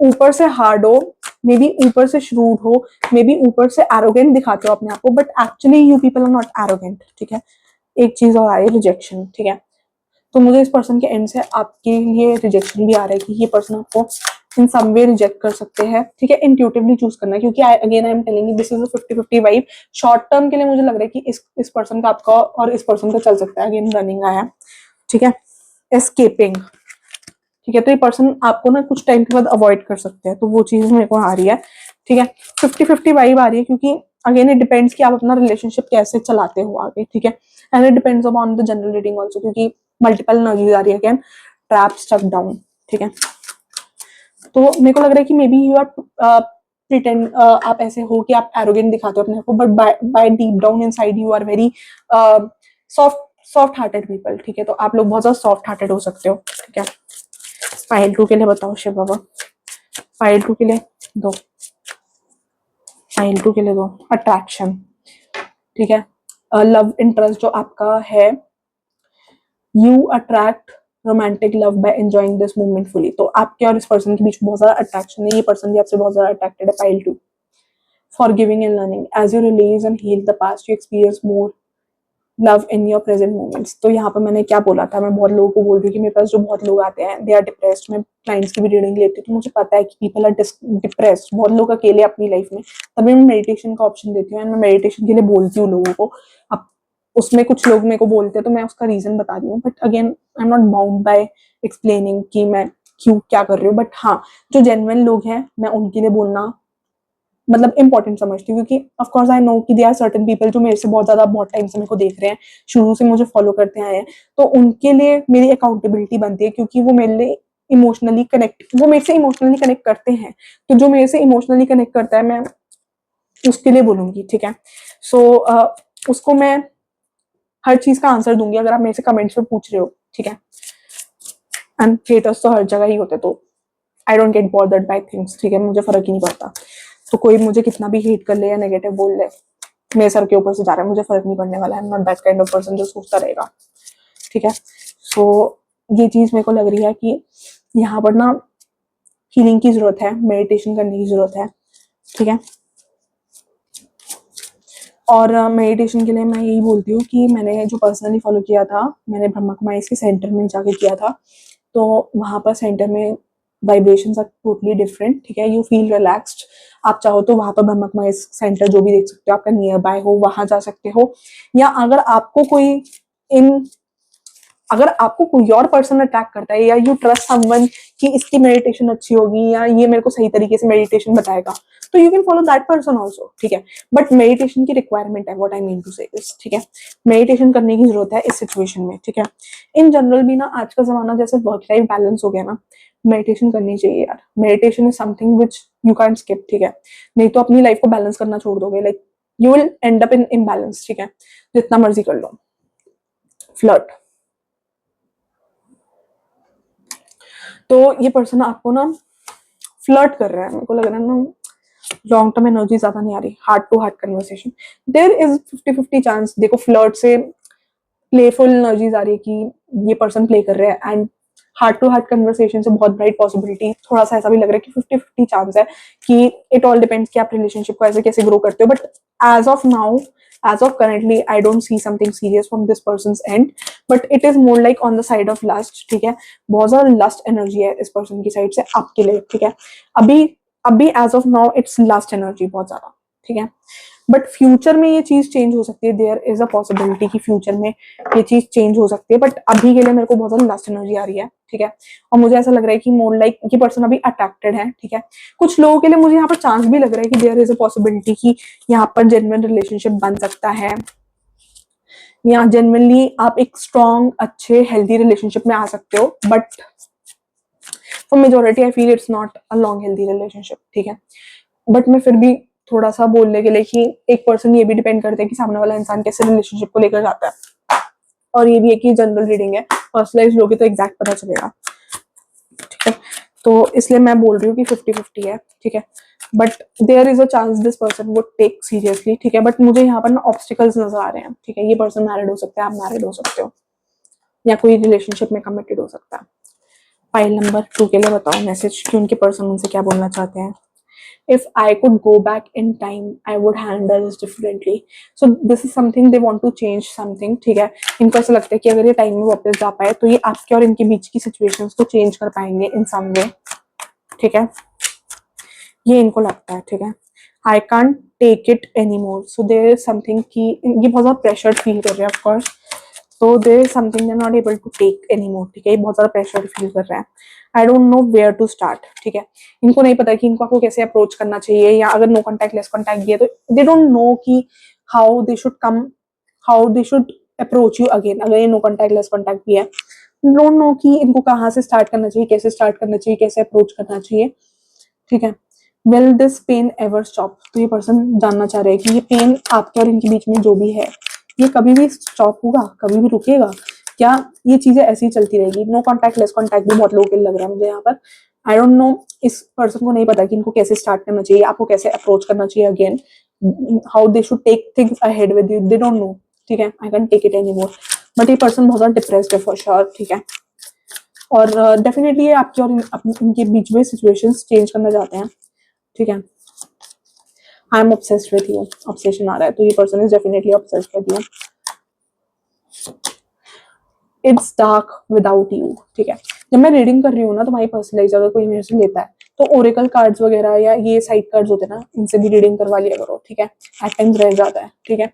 ऊपर से हार्ड हो, मे बी ऊपर से श्रूड हो, मे बी ऊपर से एरोगेंट दिखाते हो अपने आप को, but actually you people are not arrogant, ठीक है। एक चीज और आई, रिजेक्शन, ठीक है। तो मुझे इस पर्सन के एंड से आपके लिए रिजेक्शन भी आ रहा है कि ये पर्सन आपको इन सम वे रिजेक्ट कर सकते हैं, ठीक है। इंट्यूटिवली चूज करना है, क्योंकि again I am telling you this is a 50-50 vibe. Short term के लिए मुझे लग रहा है कि इस पर्सन का आपका और इस पर्सन का चल सकता है। अगेन रनिंग आया, ठीक है। एस्केपिंग, ठीक है। तो ये पर्सन आपको ना कुछ टाइम के बाद अवॉइड कर सकते हैं, तो वो चीज मेरे को आ रही है, ठीक है। 50-50 वाइब आ रही है, क्योंकि अगेन इट डिपेंड्स कि आप अपना रिलेशनशिप कैसे चलाते हो आगे, ठीक है। And it depends upon the general reading also, क्योंकि मल्टीपल एनर्जीज आ रही है अगेन। ट्रैप, स्टक डाउन, ठीक है। तो मेरे को लग रहा है कि maybe you are pretend आप ऐसे हो कि आप एरोगेंट दिखाते हो अपने आप को, but by deep down inside you are very soft hearted people, ठीक है। तो आप लोग बहुत ज्यादा सॉफ्ट हार्टेड हो सकते हो, ठीक है। फाइल 2 के लिए बताओ शिव बाबा, फाइल 2 के लिए दो, फाइल 2 के लिए दो अट्रैक्शन, ठीक है। लव इंटरेस्ट जो आपका है, you attract romantic love by enjoying this moment fully. तो आपके और इस पर्सन के बीच बहुत ज्यादा अट्रैक्शन है, ये पर्सन भी आपसे बहुत ज्यादा अट्रैक्टेड है। File 2, forgiving and learning, as you release and heal the past you experience more love in your present moments. तो यहाँ पर मैंने क्या बोला था, मैं बहुत लोगों को बोल रही हूँ कि मेरे पास जो बहुत लोग आते हैं दे आर डिप्रेस्ड, मैं क्लाइंट्स की भी रीडिंग लेती हूँ तो मुझे पता है कि पीपल आर डिप्रेस्ड, बहुत लोग अकेले अपनी लाइफ में, तभी मैं मेडिटेशन का ऑप्शन देती हूँ एंड मैं मेडिटेशन के लिए बोलती हूँ लोगों को। अब उसमें कुछ लोग मेरे को बोलते हैं तो मैं उसका रीजन बता रही हूँ, but again I am not bound by explaining कि मैं क्यों क्या कर रही हूँ। बट हाँ, जो जेन्युइन लोग हैं मैं उनके लिए बोलना मतलब इंपॉर्टेंट समझती हूँ, क्योंकि ऑफ कोर्स आई नो कि दे आर सर्टेन पीपल जो मेरे से बहुत ज्यादा बहुत टाइम से मेरे को देख रहे हैं, शुरू से मुझे फॉलो करते आए हैं, तो उनके लिए मेरी अकाउंटेबिलिटी बनती है, क्योंकि वो मेरे लिए इमोशनली कनेक्ट, वो मेरे से इमोशनली कनेक्ट करते हैं। तो जो मेरे से इमोशनली कनेक्ट करता है मैं उसके लिए बोलूंगी, ठीक है। सो उसको मैं हर चीज का आंसर दूंगी अगर आप मेरे से कमेंट्स में पूछ रहे हो, ठीक है। एंड हेटर्स तो हर जगह ही होते, तो I don't get bothered by things, ठीक है, मुझे फर्क ही नहीं पड़ता। तो कोई मुझे कितना भी हेट कर ले या नेगेटिव बोल ले, मेरे सर के ऊपर से जा रहा है, मुझे फर्क नहीं पड़ने वाला है। Not that kind of person जो सोचता रहेगा, ठीक है। सो ये चीज मेरे को लग रही है कि यहाँ पर ना हीलिंग की जरूरत है, मेडिटेशन करने की जरूरत है, ठीक है। और मेडिटेशन के लिए मैं यही बोलती हूँ कि मैंने जो पर्सनली फॉलो किया था, मैंने ब्रह्मा कुमारी के सेंटर में जाके किया था, तो वहां पर सेंटर में वाइब्रेशंस आर टोटली डिफरेंट, ठीक है। You feel relaxed. आप चाहो तो वहां पर ब्रह्मा कुमारी सेंटर जो भी देख सकते हो, आपका नियर बाय हो, वहां जा सकते हो। या अगर आपको कोई और पर्सन अट्रैक्ट करता है, या यू ट्रस्ट समवन कि इसकी मेडिटेशन अच्छी होगी या ये मेरे को सही तरीके से मेडिटेशन बताएगा, तो you can follow that person also, ठीक है। बट मेडिटेशन की रिक्वायरमेंट है, व्हाट आई मीन टू से दिस, ठीक है। मेडिटेशन करने की जरूरत है इस सिचुएशन में, ठीक है। इन जनरल भी ना आज का जमाना जैसे वर्क लाइफ बैलेंस हो गया ना, मेडिटेशन करनी चाहिए यार। Meditation is something which you can skip, ठीक है। नहीं तो अपनी लाइफ को बैलेंस करना छोड़ दोगे, like you will and up in imbalance, ठीक है, जितना मर्जी कर लो। फ्लर्ट, तो ये पर्सन आपको ना फ्लर्ट कर रहा है, मेरे को लग रहा है ना लॉन्ग टर्म एनर्जी ज्यादा नहीं आ रही, heart to heart conversation, there is 50-50 chance. देखो फ्लर्ट से प्लेफुल एनर्जीज आ रही है कि ये पर्सन प्ले कर रहे हैं, and heart to heart conversation से बहुत ब्राइट पॉसिबिलिटी, थोड़ा सा ऐसा भी लग रहा है कि 50-50 चांस है कि इट ऑल डिपेंड्स कि आप रिलेशनशिप को ऐसे कैसे ग्रो करते हो। But as of now, as of currently I don't see something serious from this person and, but it is more like on the side of lust, ठीक है। बहुत ज्यादा लस्ट एनर्जी है इस पर्सन की साइड से आपके लिए, ठीक है। अभी अभी as of now it's lust energy बहुत ज्यादा, ठीक है। बट फ्यूचर में ये चीज चेंज हो सकती है, देयर इज अ पॉसिबिलिटी कि फ्यूचर में ये चीज चेंज हो सकती है, बट अभी के लिए मेरे को बहुत ज्यादा लास्ट एनर्जी आ रही है, ठीक है। और मुझे ऐसा लग रहा है कि मोर लाइक ये पर्सन अभी अट्रैक्टेड है, ठीक है। कुछ लोगों के लिए मुझे यहाँ पर चांस भी लग रहा है कि देयर इज अ पॉसिबिलिटी कि यहाँ पर जेन्युइन रिलेशनशिप बन सकता है, या जेन्युइनली आप एक स्ट्रॉन्ग अच्छे हेल्दी रिलेशनशिप में आ सकते हो। But for majority I feel it's not a long healthy relationship, ठीक है। बट मैं फिर भी थोड़ा सा बोलने के लिए कि एक पर्सन ये भी डिपेंड करता है कि सामने वाला इंसान कैसे रिलेशनशिप को लेकर जाता है, और ये भी है कि जनरल रीडिंग है, पर्सनलाइज लोगे तो एग्जैक्ट पता चलेगा, ठीक है। तो इसलिए मैं बोल रही हूँ कि 50-50 है, ठीक है। But there is a chance this person would take seriously, ठीक है। बट मुझे यहाँ पर ना ऑब्स्टिकल्स नजर आ रहे हैं, ठीक है। ये पर्सन मैरिड हो सकता है, आप मैरिड हो सकते हो, या कोई रिलेशनशिप में कमिटेड हो सकता है। फाइल नंबर 2 के लिए बताओ मैसेज कि उनके पर्सन उनसे क्या बोलना चाहते हैं। If I could go back in time, I would handle this differently. So this is something they want to change something, ठीक है। इनको ऐसा लगता है कि अगर ये टाइम में वापस जा पाए तो ये आपके और इनके बीच की सिचुएशंस को चेंज कर पाएंगे इन सम वे, ठीक है। ये इनको लगता है, ठीक है। I can't take it any more, so there is something कि ये बहुत ज्यादा प्रेशर फील कर रहे हैं ऑफकोर्स, तो there is something they are not able to take any more, ठीक है। ये बहुत ज्यादा प्रेशर फील कर रहे हैं। I don't know where to start, ठीक है। इनको नहीं पता कि इनको आपको कैसे अप्रोच करना चाहिए, या अगर नो कॉन्टैक्ट लेस कॉन्टैक्ट दिए तो दे डोंट नो कि how they should come, how they should approach you again. अगर ये नो कॉन्टैक्ट लेस कॉन्टैक्ट भी है, डोंट नो कि इनको कहाँ से स्टार्ट करना चाहिए, कैसे स्टार्ट करना चाहिए, कैसे अप्रोच करना चाहिए, ठीक है। Will this pain ever stop? तो ये पर्सन जानना चाह रहे हैं कि ये पेन आपके और इनके बीच में जो भी है ये कभी भी स्टॉप होगा, कभी भी रुकेगा क्या? ये चीजें ऐसी ही चलती रहेगी? नो कॉन्टैक्ट, लेस कॉन्टैक्ट भी बहुत लोगों के लिए लग रहा है मुझे यहाँ पर। आई डोंट नो, इस पर्सन को नहीं पता कि इनको कैसे स्टार्ट करना चाहिए, आपको कैसे अप्रोच करना चाहिए again, how they should take things ahead with you, they don't know. ठीक है, I can take it any more, but ये पर्सन बहुत ज्यादा डिप्रेस्ड है फॉर श्योर। ठीक है, और डेफिनेटली ये आपके और इनके बीच में सिचुएशंस चेंज करना चाहते हैं। ठीक है, I am obsessed with you, obsession आ रहा है, तो ये person is definitely obsessed with you. It's dark without you. ठीक है, जब मैं रीडिंग कर रही हूँ ना, तो माई पर्सनलाइज अगर कोई मेरे से लेता है तो ओरेकल कार्ड्स वगैरह या ये साइड कार्ड्स होते हैं ना, इनसे भी रीडिंग करवा लिया करो। ठीक है, एट टाइम्स रह जाता है। ठीक है,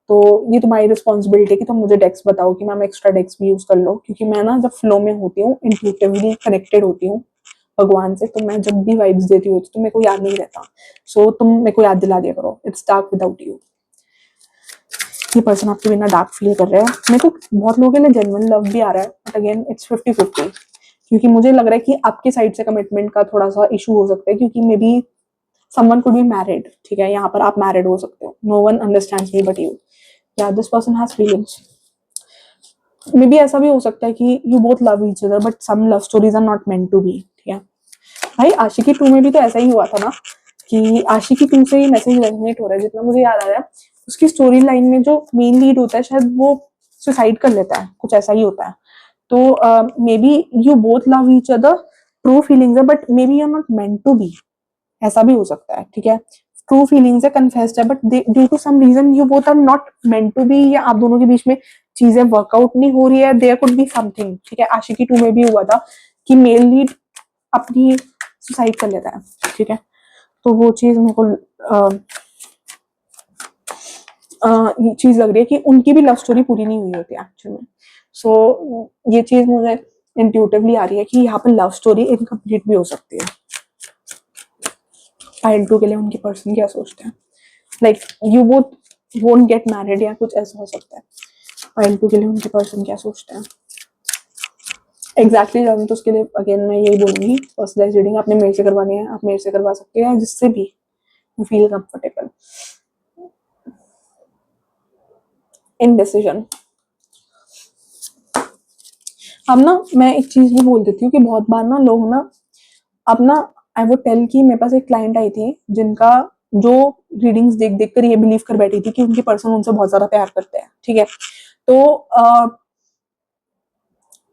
तो ये तुम्हारी रिस्पॉन्सिबिलिटी है कि तुम मुझे डेक्स बताओ कि मैम एक्स्ट्रा डेक्स भी यूज कर लो, क्योंकि मैं ना जब फ्लो में होती हूँ, इंट्यूटिवली कनेक्टेड होती हूँ भगवान से, तो मैं जब भी वाइब्स देती हूँ तो मेरे को याद नहीं रहता। सो तुम मेरे को याद दिला दिया करो, इट्स डार्क विदाउट यू। ये पर्सन आपके बिना डार्क फील कर रहा है। मेरे को बहुत लोगों के लिए जेन्युइन लव भी आ रहा है, बट अगेन इट्स 50-50, क्योंकि मुझे लग रहा है कि आपके साइड से कमिटमेंट का थोड़ा सा इशू हो सकता है, क्योंकि maybe someone could be married. ठीक है, यहाँ पर आप मैरिड हो सकते हो, no one understands me but you, या this person has feelings. Maybe ऐसा भी हो सकता है कि you both love each other but some love stories are not meant to be. ठीक है भाई, आशिकी 2 में भी तो ऐसा ही हुआ था ना, कि आशिकी 2 से ही मैसेज रेजोनेट हो रहा है जितना मुझे याद आ रहा है। उसकी स्टोरी लाइन में जो मेन लीड होता है, शायद वो सुसाइड कर लेता है, कुछ ऐसा ही होता है। तो maybe you both love each other, true feelings है, but maybe you are not meant to be, ऐसा भी हो सकता है। ठीक है, ट्रू फीलिंग्स है, कन्फेस्ड है, but due to some reason you both are not meant to be, या आप दोनों के बीच में चीजें वर्कआउट नहीं हो रही है, देयर कुड बी समथिंग। ठीक है, आशिकी 2 में भी हुआ था कि मेल लीड अपनी सुसाइड कर लेता है। ठीक है, तो वो चीज मेरे को ये चीज लग रही है कि उनकी भी लव स्टोरी पूरी नहीं हुई होती एक्चुअली में। सो ये चीज मुझे इंट्यूटिवली आ रही है कि यहाँ पर लव स्टोरी इनकम्प्लीट भी हो सकती है। पाइल 2 के लिए उनके पर्सन क्या सोचते हैं, like you both won't get married, या कुछ ऐसा हो सकता है। पाइल 2 के लिए उनके पर्सन क्या सोचते हैं एग्जैक्टली जानूं तो उसके लिए अगेन मैं यही बोलूंगी, पर्सनलाइज रीडिंग आपने मेरे से करवानी है, आप मेरे से करवा सकते हैं, जिससे भी यू फील कंफर्टेबल। इनडिसीजन। अब ना मैं एक चीज भी बोल देती हूँ कि बहुत बार ना लोग ना, अब ना आई वुड टेल कि मेरे पास एक क्लाइंट आई थी जिनका, जो रीडिंग्स देख देख कर ये बिलीव कर बैठी थी कि उनके पर्सन उनसे बहुत ज्यादा प्यार करते हैं। ठीक है, तो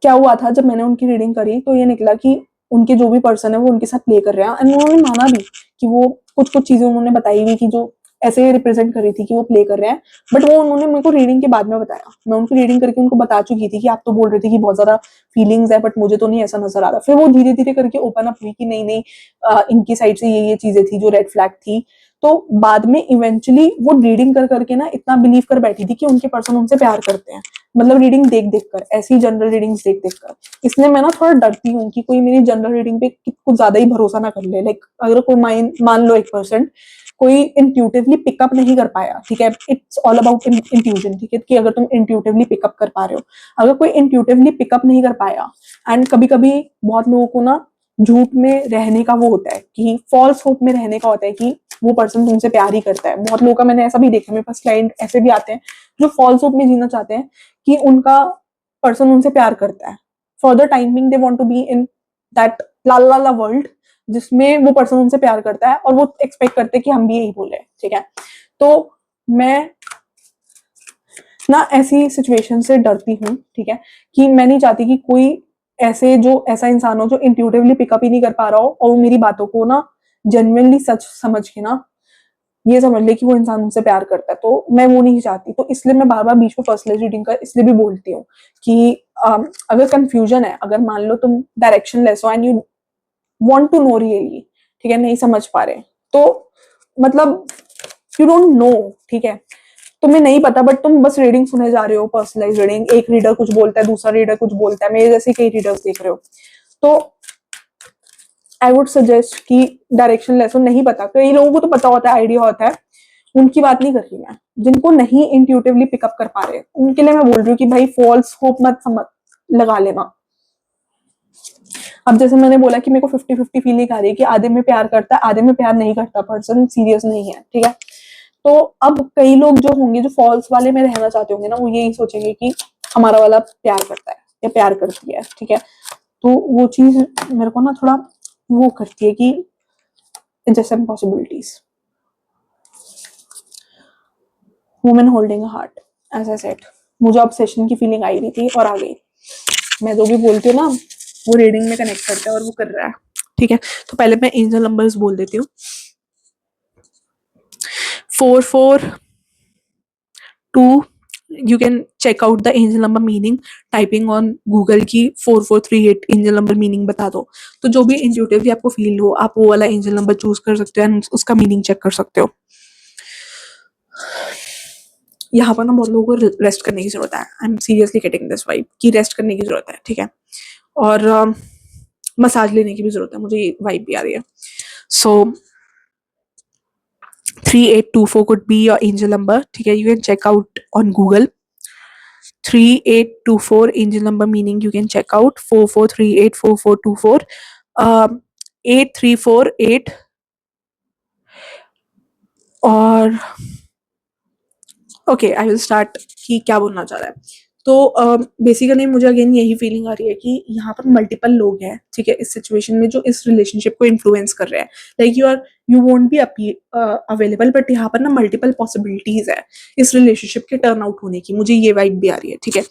क्या हुआ था, जब मैंने उनकी रीडिंग करी तो ये निकला कि उनके जो भी पर्सन है वो उनके साथ प्ले कर रहे हैं, एंड उन्होंने माना भी कि वो कुछ कुछ चीजें उन्होंने बताई हुई कि जो ऐसे रिप्रेजेंट कर रही थी कि वो प्ले कर रहे हैं, बट वो उन्होंने मेरे को रीडिंग के बाद में बताया। मैं उनकी रीडिंग करके उनको बता चुकी थी कि आप तो बोल रहे थे कि बहुत ज्यादा फीलिंग्स है, बट मुझे तो नहीं ऐसा नजर आ रहा। फिर वो धीरे धीरे करके ओपन अप हुई कि नहीं नहीं, इनकी साइड से ये चीजें थी जो रेड फ्लैग थी। तो बाद में इवेंचुअली वो रीडिंग कर करके ना इतना बिलीव कर बैठी थी कि उनके पर्सन उनसे प्यार करते हैं, मतलब रीडिंग देख देख कर, ऐसी जनरल रीडिंग्स देख देख कर। इसलिए मैं ना थोड़ा डरती हूँ कि कोई मेरी जनरल रीडिंग पे कुछ ज्यादा ही भरोसा ना कर ले। लाइक अगर कोई मान लो 1% कोई इंट्यूटिवली पिकअप नहीं कर पाया, ठीक है, इट्स ऑल अबाउट इंट्यूजन। ठीक है, कि अगर तुम इंट्यूटिवली पिकअप कर पा रहे हो, अगर कोई इंट्यूटिवली पिकअप नहीं कर पाया, एंड कभी कभी बहुत लोगों को ना झूठ में रहने का वो होता है, कि फॉल्स होप में रहने का होता है कि वो पर्सन तुमसे प्यार ही करता है। बहुत लोगों का मैंने ऐसा भी देखा, मेरे पास क्लाइंट ऐसे भी आते हैं जो फॉल्स होप में जीना चाहते हैं कि उनका पर्सन उनसे प्यार करता है। For the timing they want to be in that la la la world, जिसमें वो पर्सन उनसे प्यार करता है, और वो एक्सपेक्ट करते हैं कि हम भी यही बोले। ठीक है, तो मैं ना ऐसी सिचुएशन से डरती हूँ। ठीक है, कि मैं नहीं चाहती कि कोई ऐसा इंसान हो जो इंट्यूटिवली पिकअप ही नहीं कर पा रहा हो, और वो मेरी बातों को ना जेन्युइनली सच समझ के ना ये समझ ले कि वो इंसान उनसे प्यार करता है। तो मैं वो नहीं चाहती, तो इसलिए मैं बार बार बीच में पर्सनलाइज रीडिंग का इसलिए भी बोलती हूँ कि अगर कंफ्यूजन है, अगर मान लो तुम डायरेक्शन लेस हो and you want to know really, ठीक है, नहीं समझ पा रहे, तो मतलब यू डोंट नो। ठीक है, तुम्हें नहीं पता, बट तुम बस रीडिंग सुने जा रहे हो, पर्सनलाइज रीडिंग, एक रीडर कुछ बोलता है, दूसरा रीडर कुछ बोलता है, मेरे जैसे कई रीडर्स देख रहे हो, तो आई वुड सजेस्ट कि डायरेक्शन लेसन नहीं पता, कई लोगों को तो पता होता है, आइडिया होता है, उनकी बात नहीं कर रही मैं। जिनको नहीं इंट्यूटिवली पिकअप कर पा रहे, उनके लिए मैं बोल रही हूँ कि भाई फॉल्स होप मत समझ लगा लेना। अब जैसे मैंने बोला कि मेरे को 50-50 फीलिंग आ रही है कि आधे में प्यार करता है, आधे में प्यार नहीं करता, पर्सन सीरियस नहीं है, ठीक है। तो अब कई लोग जो होंगे, जो फॉल्स वाले में रहना चाहते होंगे ना, वो यही सोचेंगे कि हमारा वाला प्यार करता है या प्यार करती है, ठीक है। तो वो चीज मेरे को ना थोड़ा वो करती है कि जैसे possibilities, women holding a heart, as I said, मुझे ऑब्सेशन की फीलिंग आई रही थी और आ गई। मैं जो भी बोलती हूँ ना, वो रीडिंग में कनेक्ट करता है और वो कर रहा है, ठीक है। तो पहले मैं एंजल नंबर्स बोल देती हूँ। 442, you can check out the angel number meaning typing on Google की 4438 एंजल नंबर मीनिंग बता दो। तो जो भी इंट्यूटिवली आपको फील हो, आप वो वाला एंजल नंबर चूज कर सकते हो एंड उसका मीनिंग चेक कर सकते हो। यहाँ पर ना बहुत लोगों को रेस्ट करने की जरूरत है। I am seriously getting this vibe कि रेस्ट करने की जरूरत है, ठीक है। और मसाज लेने की भी जरूरत है, मुझे ये वाइब भी आ रही है। सो 3824 could be your angel number, ठीक है। You can check out on Google 3824 angel number meaning, you can check out 44384424 8348 और ओके, आई विल स्टार्ट कि क्या बोलना चाह रहा है। तो बेसिकली मुझे अगेन यही फीलिंग आ रही है कि यहाँ पर मल्टीपल लोग हैं, ठीक है, इस सिचुएशन में जो इस रिलेशनशिप को इन्फ्लुएंस कर रहे हैं। Like you won't be available, but यहाँ पर ना मल्टीपल पॉसिबिलिटीज है इस रिलेशनशिप के टर्न आउट होने की। मुझे ये वाइब भी आ रही है, ठीक है,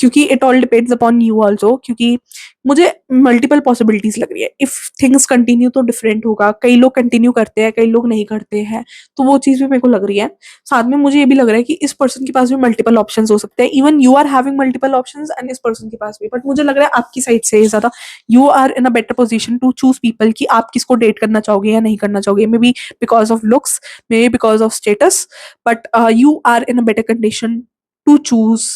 क्योंकि it all depends upon you also, क्योंकि मुझे मल्टीपल पॉसिबिलिटीज लग रही है। इफ थिंग्स कंटिन्यू तो डिफरेंट होगा, कई लोग कंटिन्यू करते हैं, कई लोग नहीं करते हैं, तो वो चीज भी मेरे को लग रही है। साथ में मुझे ये भी लग रहा है कि इस पर्सन के पास भी मल्टीपल ऑप्शंस हो सकते हैं, even you are having multiple options and इस पर्सन के पास भी। बट मुझे लग रहा है आपकी साइड से ज्यादा you are in a better position to choose people कि आप किसको डेट करना चाहोगे या नहीं करना चाहोगे। May be because of looks, may be because of status, but you are in a better condition to choose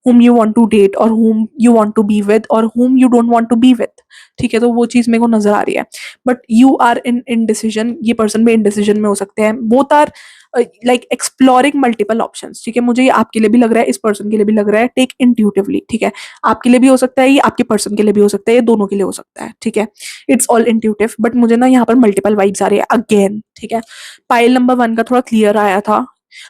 whom you want to date or whom you want to be with or whom you don't want to be with। ठीक है, तो वो चीज मेरे को नजर आ रही है। But you are in indecision, ये पर्सन भी इनडिसीजन में हो सकते हैं। Both are like exploring multiple options, ठीक है। मुझे ये आपके लिए भी लग रहा है, इस पर्सन के लिए भी लग रहा है। टेक इंट्यूटिवली, ठीक है। आपके लिए भी हो सकता है, ये आपके पर्सन के लिए भी हो सकता है, ये दोनों के लिए हो सकता है, ठीक है। इट्स ऑल इंट्यूटिव, बट मुझे ना यहाँ पर मल्टीपल वाइब्स आ रही है अगेन, ठीक है। पाइल नंबर 1 का थोड़ा क्लियर आया था,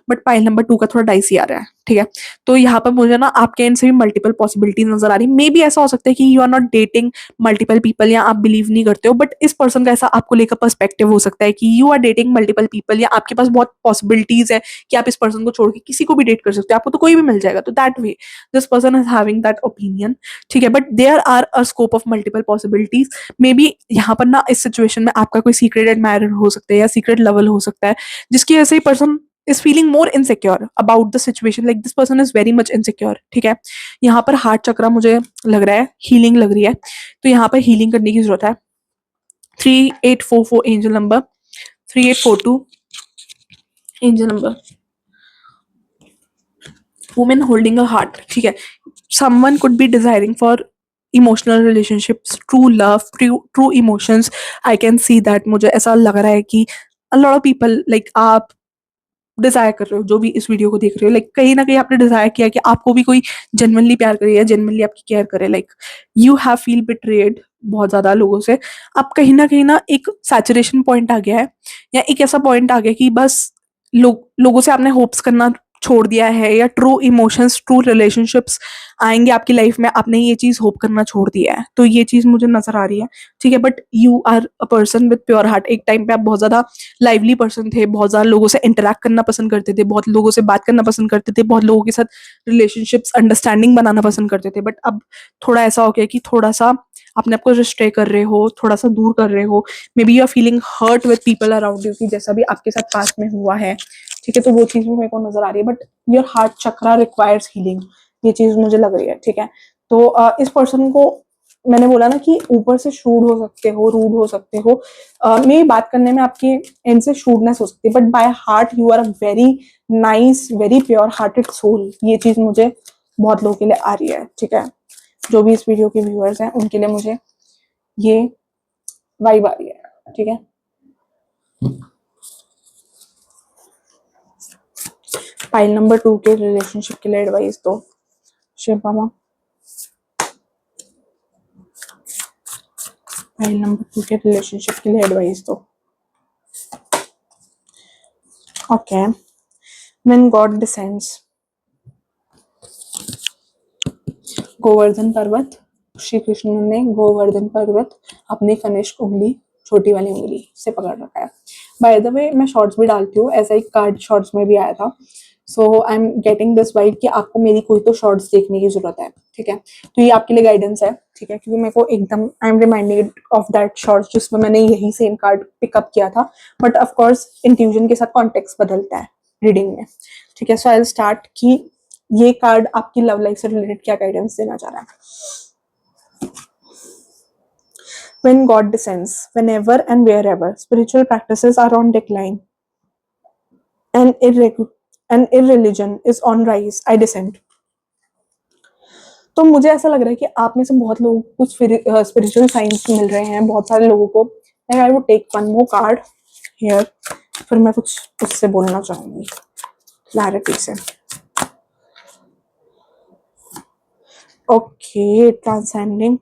बट पाइल नंबर 2 का थोड़ा डाइसी आ रहा है, ठीक है। तो यहाँ पर मुझे ना आपके एंड से भी मल्टीपल पॉसिबिलिटीज नजर आ रही। मे बी ऐसा हो सकता है कि you are not dating multiple people या आप बिलीव नहीं करते हो, बट इस पर्सन का ऐसा आपको लेकर पर्सपेक्टिव हो सकता है कि you are dating multiple people, या आपके पास बहुत पॉसिबिलिटीज है कि आप इस पर्सन को छोड़ के किसी को भी डेट कर सकते हो, आपको तो कोई भी मिल जाएगा। तो that way this person is having that opinion, ठीक है। But there are a scope of multiple possibilities. Maybe यहाँ पर ना इस सिचुएशन में आपका कोई सीक्रेट एडमायरर हो सकता है या सीक्रेट लवर हो सकता है, जिसकी वजह से person is feeling more insecure about the situation, like this person is very much insecure, ठीक है। यहाँ पर हार्ट चक्रा मुझे लग रहा है हीलिंग लग रही है, तो यहाँ पर हीलिंग करने की जरूरत है। 3844 angel number, 3842 angel number, women holding a heart, ठीक है। Someone could B desiring for emotional relationships, true love, true emotions. I can see that, मुझे ऐसा लग रहा है कि a lot of people like आप डिजायर कर रहे हो, जो भी इस वीडियो को देख रहे हो, लाइक कहीं ना कहीं आपने डिजायर किया कि आपको भी कोई जेन्युइनली प्यार करे या जेन्युइनली आपकी केयर करे। Like you have feel betrayed बहुत ज्यादा लोगों से। आप कहीं ना एक सैचुरेशन पॉइंट आ गया है, या एक ऐसा पॉइंट आ गया कि बस लोगों से आपने होप्स करना छोड़ दिया है, या ट्रू इमोशंस, ट्रू रिलेशनशिप्स आएंगे आपकी लाइफ में, आपने ये चीज होप करना छोड़ दिया है। तो ये चीज मुझे नजर आ रही है, ठीक है। But you are a person with pure heart. एक टाइम पे आप बहुत ज्यादा लाइवली पर्सन थे, बहुत ज्यादा लोगों से इंटरेक्ट करना पसंद करते थे, बहुत लोगों से बात करना पसंद करते थे, बहुत लोगों के साथ रिलेशनशिप्स अंडरस्टैंडिंग बनाना पसंद करते थे। बट अब थोड़ा ऐसा हो गया कि थोड़ा सा अपने आपको रिस्ट्रे कर रहे हो, थोड़ा सा दूर कर रहे हो। Maybe you are feeling hurt with people around you, कि जैसा भी आपके साथ पास्ट में हुआ है, ठीक है। तो वो चीज भी मेरे को नजर आ रही है। But your heart chakra requires healing, ये चीज मुझे लग रही है, ठीक है। तो इस पर्सन को मैंने बोला ना कि ऊपर से शूड हो सकते हो, रूड हो सकते हो, मेरी बात करने में आपके एंड से शूडनेस हो सकती है, but by heart you are a very nice, very pure hearted soul. ये चीज मुझे बहुत लोगों के लिए आ रही है, ठीक है। जो भी इस वीडियो के व्यूअर्स हैं उनके लिए मुझे ये वाइब आ रही है, ठीक है। फाइल नंबर 2 के रिलेशनशिप के लिए एडवाइस दो शिव मामा। फाइल नंबर 2 के रिलेशनशिप के लिए एडवाइस दो। Okay, when God descends, Govardhan पर्वत, श्री कृष्ण ने गोवर्धन पर्वत अपनी कनिष्क उंगली, छोटी वाली उंगली से पकड़ रखा है। बाय द वे मैं शॉर्ट्स भी डालती हूँ, ऐसा एक कार्ड शॉर्ट्स में भी आया था। So I am getting this vibe कि आपको मेरी कोई तो शॉर्ट्स देखने की जरूरत है, ठीक है। तो ये आपके लिए गाइडेंस है, ठीक है, क्योंकि मेरे को एकदम I am reminding of that shorts जिसमें मैंने यही सेम कार्ड पिकअप किया था, बट ऑफ कोर्स इंट्यूजन के साथ कॉन्टेक्स्ट बदलता है रीडिंग में, ठीक है। सो आई विल स्टार्ट कि ये कार्ड आपकी लव लाइफ से रिलेटेड क्या गाइडेंस देना चाह रहा है। When God descends, whenever and wherever spiritual practices are on decline and irreligion is on rise, I descend. तो मुझे ऐसा लग रहा है कि आप में से बहुत लोगों को कुछ स्पिरिचुअल साइंस मिल रहे हैं, बहुत सारे लोगों को। I would take one more card here, फिर मैं कुछ उससे बोलना चाहूंगी क्लैरिटी से। Okay, transcending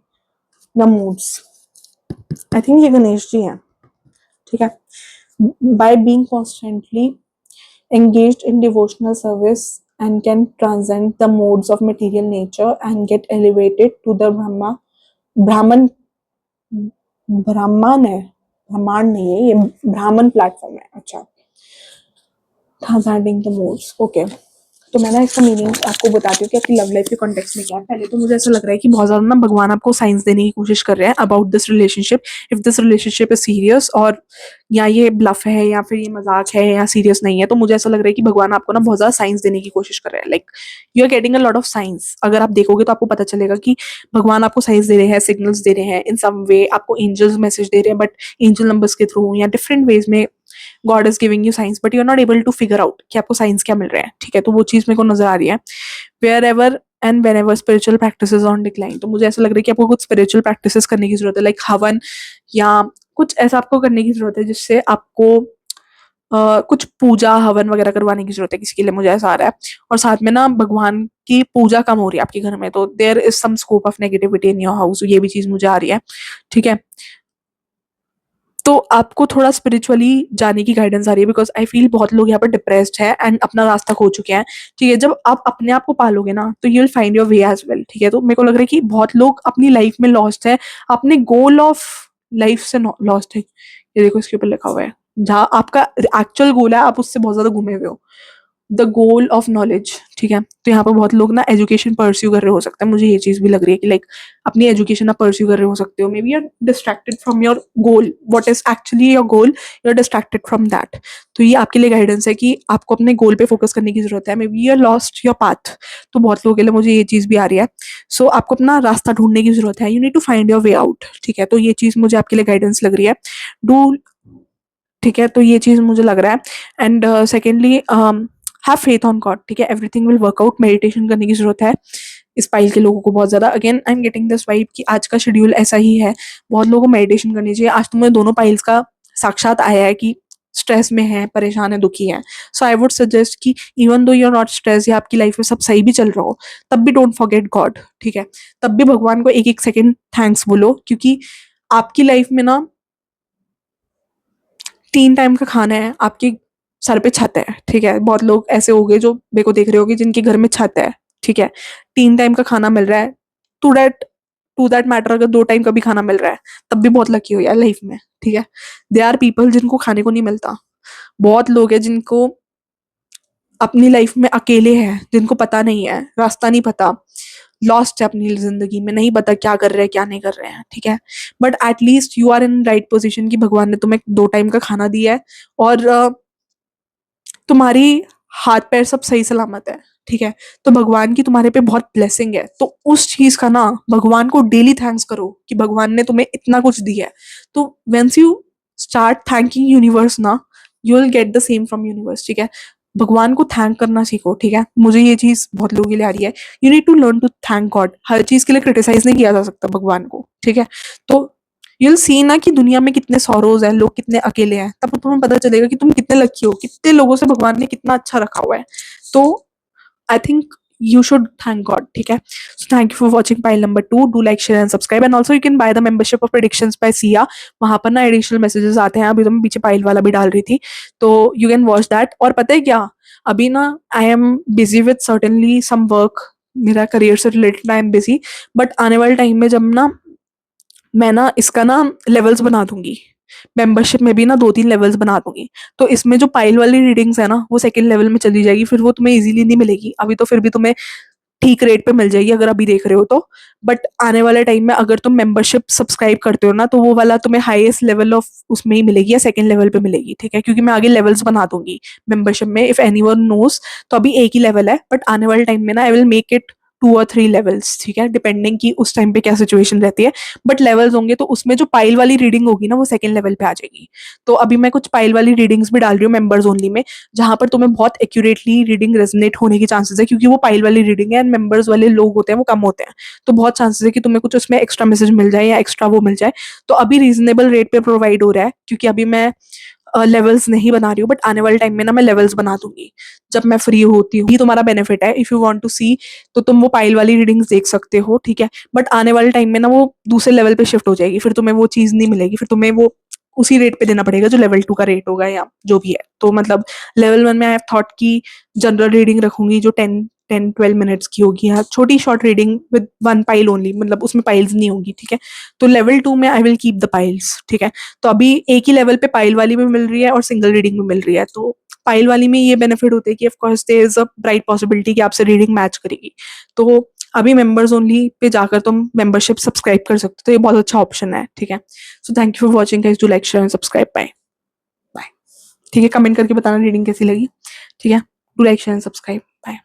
the moods, I think ये गणेश जी हैं, ठीक है। By being constantly engaged in devotional service and can transcend the modes of material nature and get elevated to the brahman ब्राह्मण है, ब्रह्मांड नहीं है ये, ब्राह्मण प्लेटफॉर्म है। अच्छा, ट्रांसेंडिंग द मोड्स, ओके। तो मैं ना इसका मीनिंग आपको बताती हूँ कि आपकी लव लाइफ के कॉन्टेक्स्ट में क्या है। पहले तो मुझे ऐसा लग रहा है कि बहुत ज्यादा ना भगवान आपको साइंस देने की कोशिश कर रहे हैं about this relationship, if this relationship is serious, और या ये ब्लफ है या फिर ये मजाक है या सीरियस नहीं है। तो मुझे ऐसा लग रहा है कि भगवान आपको ना बहुत ज्यादा साइंस देने की कोशिश कर रहे हैं, like you are getting a lot of signs. अगर आप देखोगे तो आपको पता चलेगा कि भगवान आपको साइंस दे रहे हैं, सिग्नल्स दे रहे हैं, इन सम वे आपको एंजल्स मैसेज दे रहे हैं, बट एंजल नंबर्स के थ्रू या डिफरेंट वेज में God is giving you signs, but you are not able to figure out कि आपको साइंस क्या मिल रहा है, ठीक है। तो वो चीज मेरे को नजर आ रही है। Wherever and whenever spiritual practices on decline, तो मुझे ऐसा लग रहा है कि आपको कुछ स्पिरिचुअल प्रैक्टिसेस करने की जरूरत है, लाइक हवन या कुछ ऐसा आपको करने की जरूरत है जिससे आपको कुछ पूजा हवन वगैरह करवाने की जरूरत है किसी के लिए, मुझे ऐसा आ रहा है। और साथ में ना भगवान की पूजा कम हो रही है आपके घर में, तो there is some scope of negativity in your house, ये भी चीज मुझे आ रही है, ठीक है। तो आपको थोड़ा स्पिरिचुअली जाने की गाइडेंस आ रही है, बिकॉज आई फील बहुत लोग यहाँ पर डिप्रेस्ड है एंड अपना रास्ता खो चुके हैं, ठीक है। जब आप अपने आप को पालोगे ना तो you will find your way as well, ठीक है। तो मेरे को लग रहा है कि बहुत लोग अपनी लाइफ में लॉस्ट है, अपने गोल ऑफ लाइफ से लॉस्ट है। ये देखो इसके ऊपर लिखा हुआ है, जहाँ आपका एक्चुअल गोल है आप उससे बहुत ज्यादा घूमे हुए हो, द गोल ऑफ नॉलेज, ठीक है। तो यहाँ पर बहुत लोग ना एजुकेशन परस्यू कर रहे हो सकते हैं, मुझे ये चीज भी लग रही है कि लाइक अपनी एजुकेशन आप परस्यू कर रहे हो सकते हो, maybe you are distracted from your goal, what is actually your goal, you are distracted from that. तो ये आपके लिए गाइडेंस है कि आपको अपने गोल पे फोकस करने की जरूरत है, maybe you are lost your path. तो बहुत लोगों के लिए मुझे ये चीज भी आ रही है। सो आपको अपना रास्ता ढूंढने की जरूरत है, you need to find your way out, ठीक है। तो ये चीज मुझे आपके लिए गाइडेंस लग रही है, डू, ठीक है। तो ये चीज मुझे लग रहा है। And secondly have faith on God, ठीक है, everything will work out. Meditation करने की जरूरत है इस पाइल के लोगों को बहुत ज्यादा। Again I am getting this vibe कि आज का शेड्यूल ऐसा ही है, बहुत लोगों को मेडिटेशन करनी चाहिए। आज तो मुझे दोनों पाइल्स का साक्षात आया है कि स्ट्रेस में है, परेशान है, दुखी है। सो आई वुड सजेस्ट कि even though you are not stress या आपकी लाइफ में सब सही भी चल रहा हो, तब भी डोंट फॉरगेट गॉड, ठीक है। तब भी भगवान को एक एक सेकेंड थैंक्स बोलो, क्योंकि आपकी लाइफ में ना 3 टाइम का खाना है, आपके सर पे छत है, ठीक है। बहुत लोग ऐसे हो गए जो मेरे को देख रहे होगे जिनके घर में छत है, ठीक है, 3 टाइम का खाना मिल रहा है। टू दैट मैटर अगर 2 टाइम का भी खाना मिल रहा है तब भी बहुत लकी हो यार लाइफ में, ठीक है। दे आर पीपल जिनको खाने को नहीं मिलता, बहुत लोग हैं जिनको अपनी लाइफ में अकेले हैं, जिनको पता नहीं है, रास्ता नहीं पता, लॉस्ट है अपनी जिंदगी में, नहीं पता क्या कर रहे हैं क्या नहीं कर रहे हैं, ठीक है। But at least you are in right position कि भगवान ने तुम्हें 2 टाइम का खाना दिया है, और तुम्हारी हाथ पैर सब सही सलामत है, ठीक है। तो भगवान की तुम्हारे पे बहुत ब्लेसिंग है, तो उस चीज का ना भगवान को डेली थैंक्स करो कि भगवान ने तुम्हें इतना कुछ दिया है। तो once you start thanking universe ना, you will get the same from universe, ठीक है। भगवान को थैंक करना सीखो, ठीक है। मुझे ये चीज बहुत लोगों के लिए आ रही है, you need to learn to thank God. हर चीज के लिए क्रिटिसाइज नहीं किया जा सकता भगवान को, ठीक है। तो यूल सी ना कि दुनिया में कितने सॉरोज हैं, लोग कितने अकेले हैं, तब तुम्हें पता चलेगा कि तुम कितने लकी हो, कितने लोगों से भगवान ने कितना अच्छा रखा हुआ है। तो I think you should thank God, ठीक है? So thank you for watching pile number 2. Do like, share and subscribe, and also you can buy the membership of predictions by Sia. वहाँ पर ना एडिशनल मैसेजेस आते हैं, अभी तो मैं पीछे पाइल वाला भी डाल रही थी, तो you can watch that. और पता है क्या, अभी ना I am busy with certainly some work, मेरा करियर से related I am busy, but आने वाले टाइम में जब ना मैं ना इसका ना लेवल्स बना दूंगी, मेंबरशिप में भी ना 2-3 लेवल्स बना दूंगी, तो इसमें जो पाइल वाली रीडिंग्स है ना वो सेकंड लेवल में चली जाएगी, फिर वो तुम्हें इजीली नहीं मिलेगी, अभी तो फिर भी तुम्हें ठीक रेट पे मिल जाएगी अगर अभी देख रहे हो तो, बट आने वाले टाइम में अगर तुम मेंबरशिप सब्सक्राइब करते हो ना तो वो वाला तुम्हें हाईएस्ट लेवल ऑफ उसमें ही मिलेगी या सेकंड लेवल पे मिलेगी, ठीक है? क्योंकि मैं आगे लेवल्स बना दूंगी मेंबरशिप में, इफ एनीवन नोस, तो अभी एक ही लेवल है, बट आने वाले टाइम में ना आई विल मेक इट 2 और 3 लेवल्स, ठीक है? डिपेंडिंग कि उस टाइम पे क्या सिचुएशन रहती है, बट लेवल्स होंगे तो उसमें जो पाइल वाली रीडिंग होगी ना वो सेकंड लेवल पे आ जाएगी। तो अभी मैं कुछ पाइल वाली रीडिंग्स भी डाल रही हूँ मेंबर्स ओनली में, जहां पर तुम्हें बहुत एक्यूरेटली रीडिंग रेजोनेट होने की चांसेस है, क्योंकि वो पाइल वाली रीडिंग है एंड मेंबर्स वाले लोग होते हैं वो कम होते हैं, तो बहुत चांसेस है कि तुम्हें कुछ उसमें एक्स्ट्रा मैसेज मिल जाए या एक्स्ट्रा वो मिल जाए। तो अभी रीजनेबल रेट पे प्रोवाइड हो रहा है, क्योंकि अभी मैं लेवल्स नहीं बना रही हूँ, बट आने वाले टाइम में ना मैं लेवल्स बना दूंगी जब मैं फ्री होती हूँ। ये तुम्हारा बेनिफिट है, इफ यू वांट टू सी तो तुम वो पाइल वाली रीडिंग्स देख सकते हो, ठीक है? बट आने वाले टाइम में ना वो दूसरे लेवल पे शिफ्ट हो जाएगी, फिर तुम्हें वो चीज नहीं मिलेगी, फिर तुम्हें वो उसी रेट पे देना पड़ेगा जो लेवल 2 का रेट होगा या जो भी है। तो मतलब लेवल 1 में आई हैव थॉट की जनरल रीडिंग रखूंगी जो 10-12 मिनट्स की होगी, या छोटी short reading with 1 pile only, मतलब उसमें पाइल्स नहीं होंगी, ठीक है? तो लेवल 2 में I will keep the piles, ठीक है? तो अभी एक ही लेवल पे पाइल वाली भी मिल रही है और सिंगल रीडिंग भी मिल रही है, तो पाइल वाली में ये बेनिफिट होता है कि of course there is a bright possibility कि आपसे रीडिंग मैच करेगी। तो अभी मेंबर्स ओनली पे जाकर तुम मेंबरशिप सब्सक्राइब कर सकते हो, तो ये बहुत अच्छा ऑप्शन है, ठीक है? So thank you for watching guys, do like, share and subscribe, bye bye. ठीक है, कमेंट करके बताना रीडिंग कैसी लगी, ठीक है? Do like, share and subscribe, bye.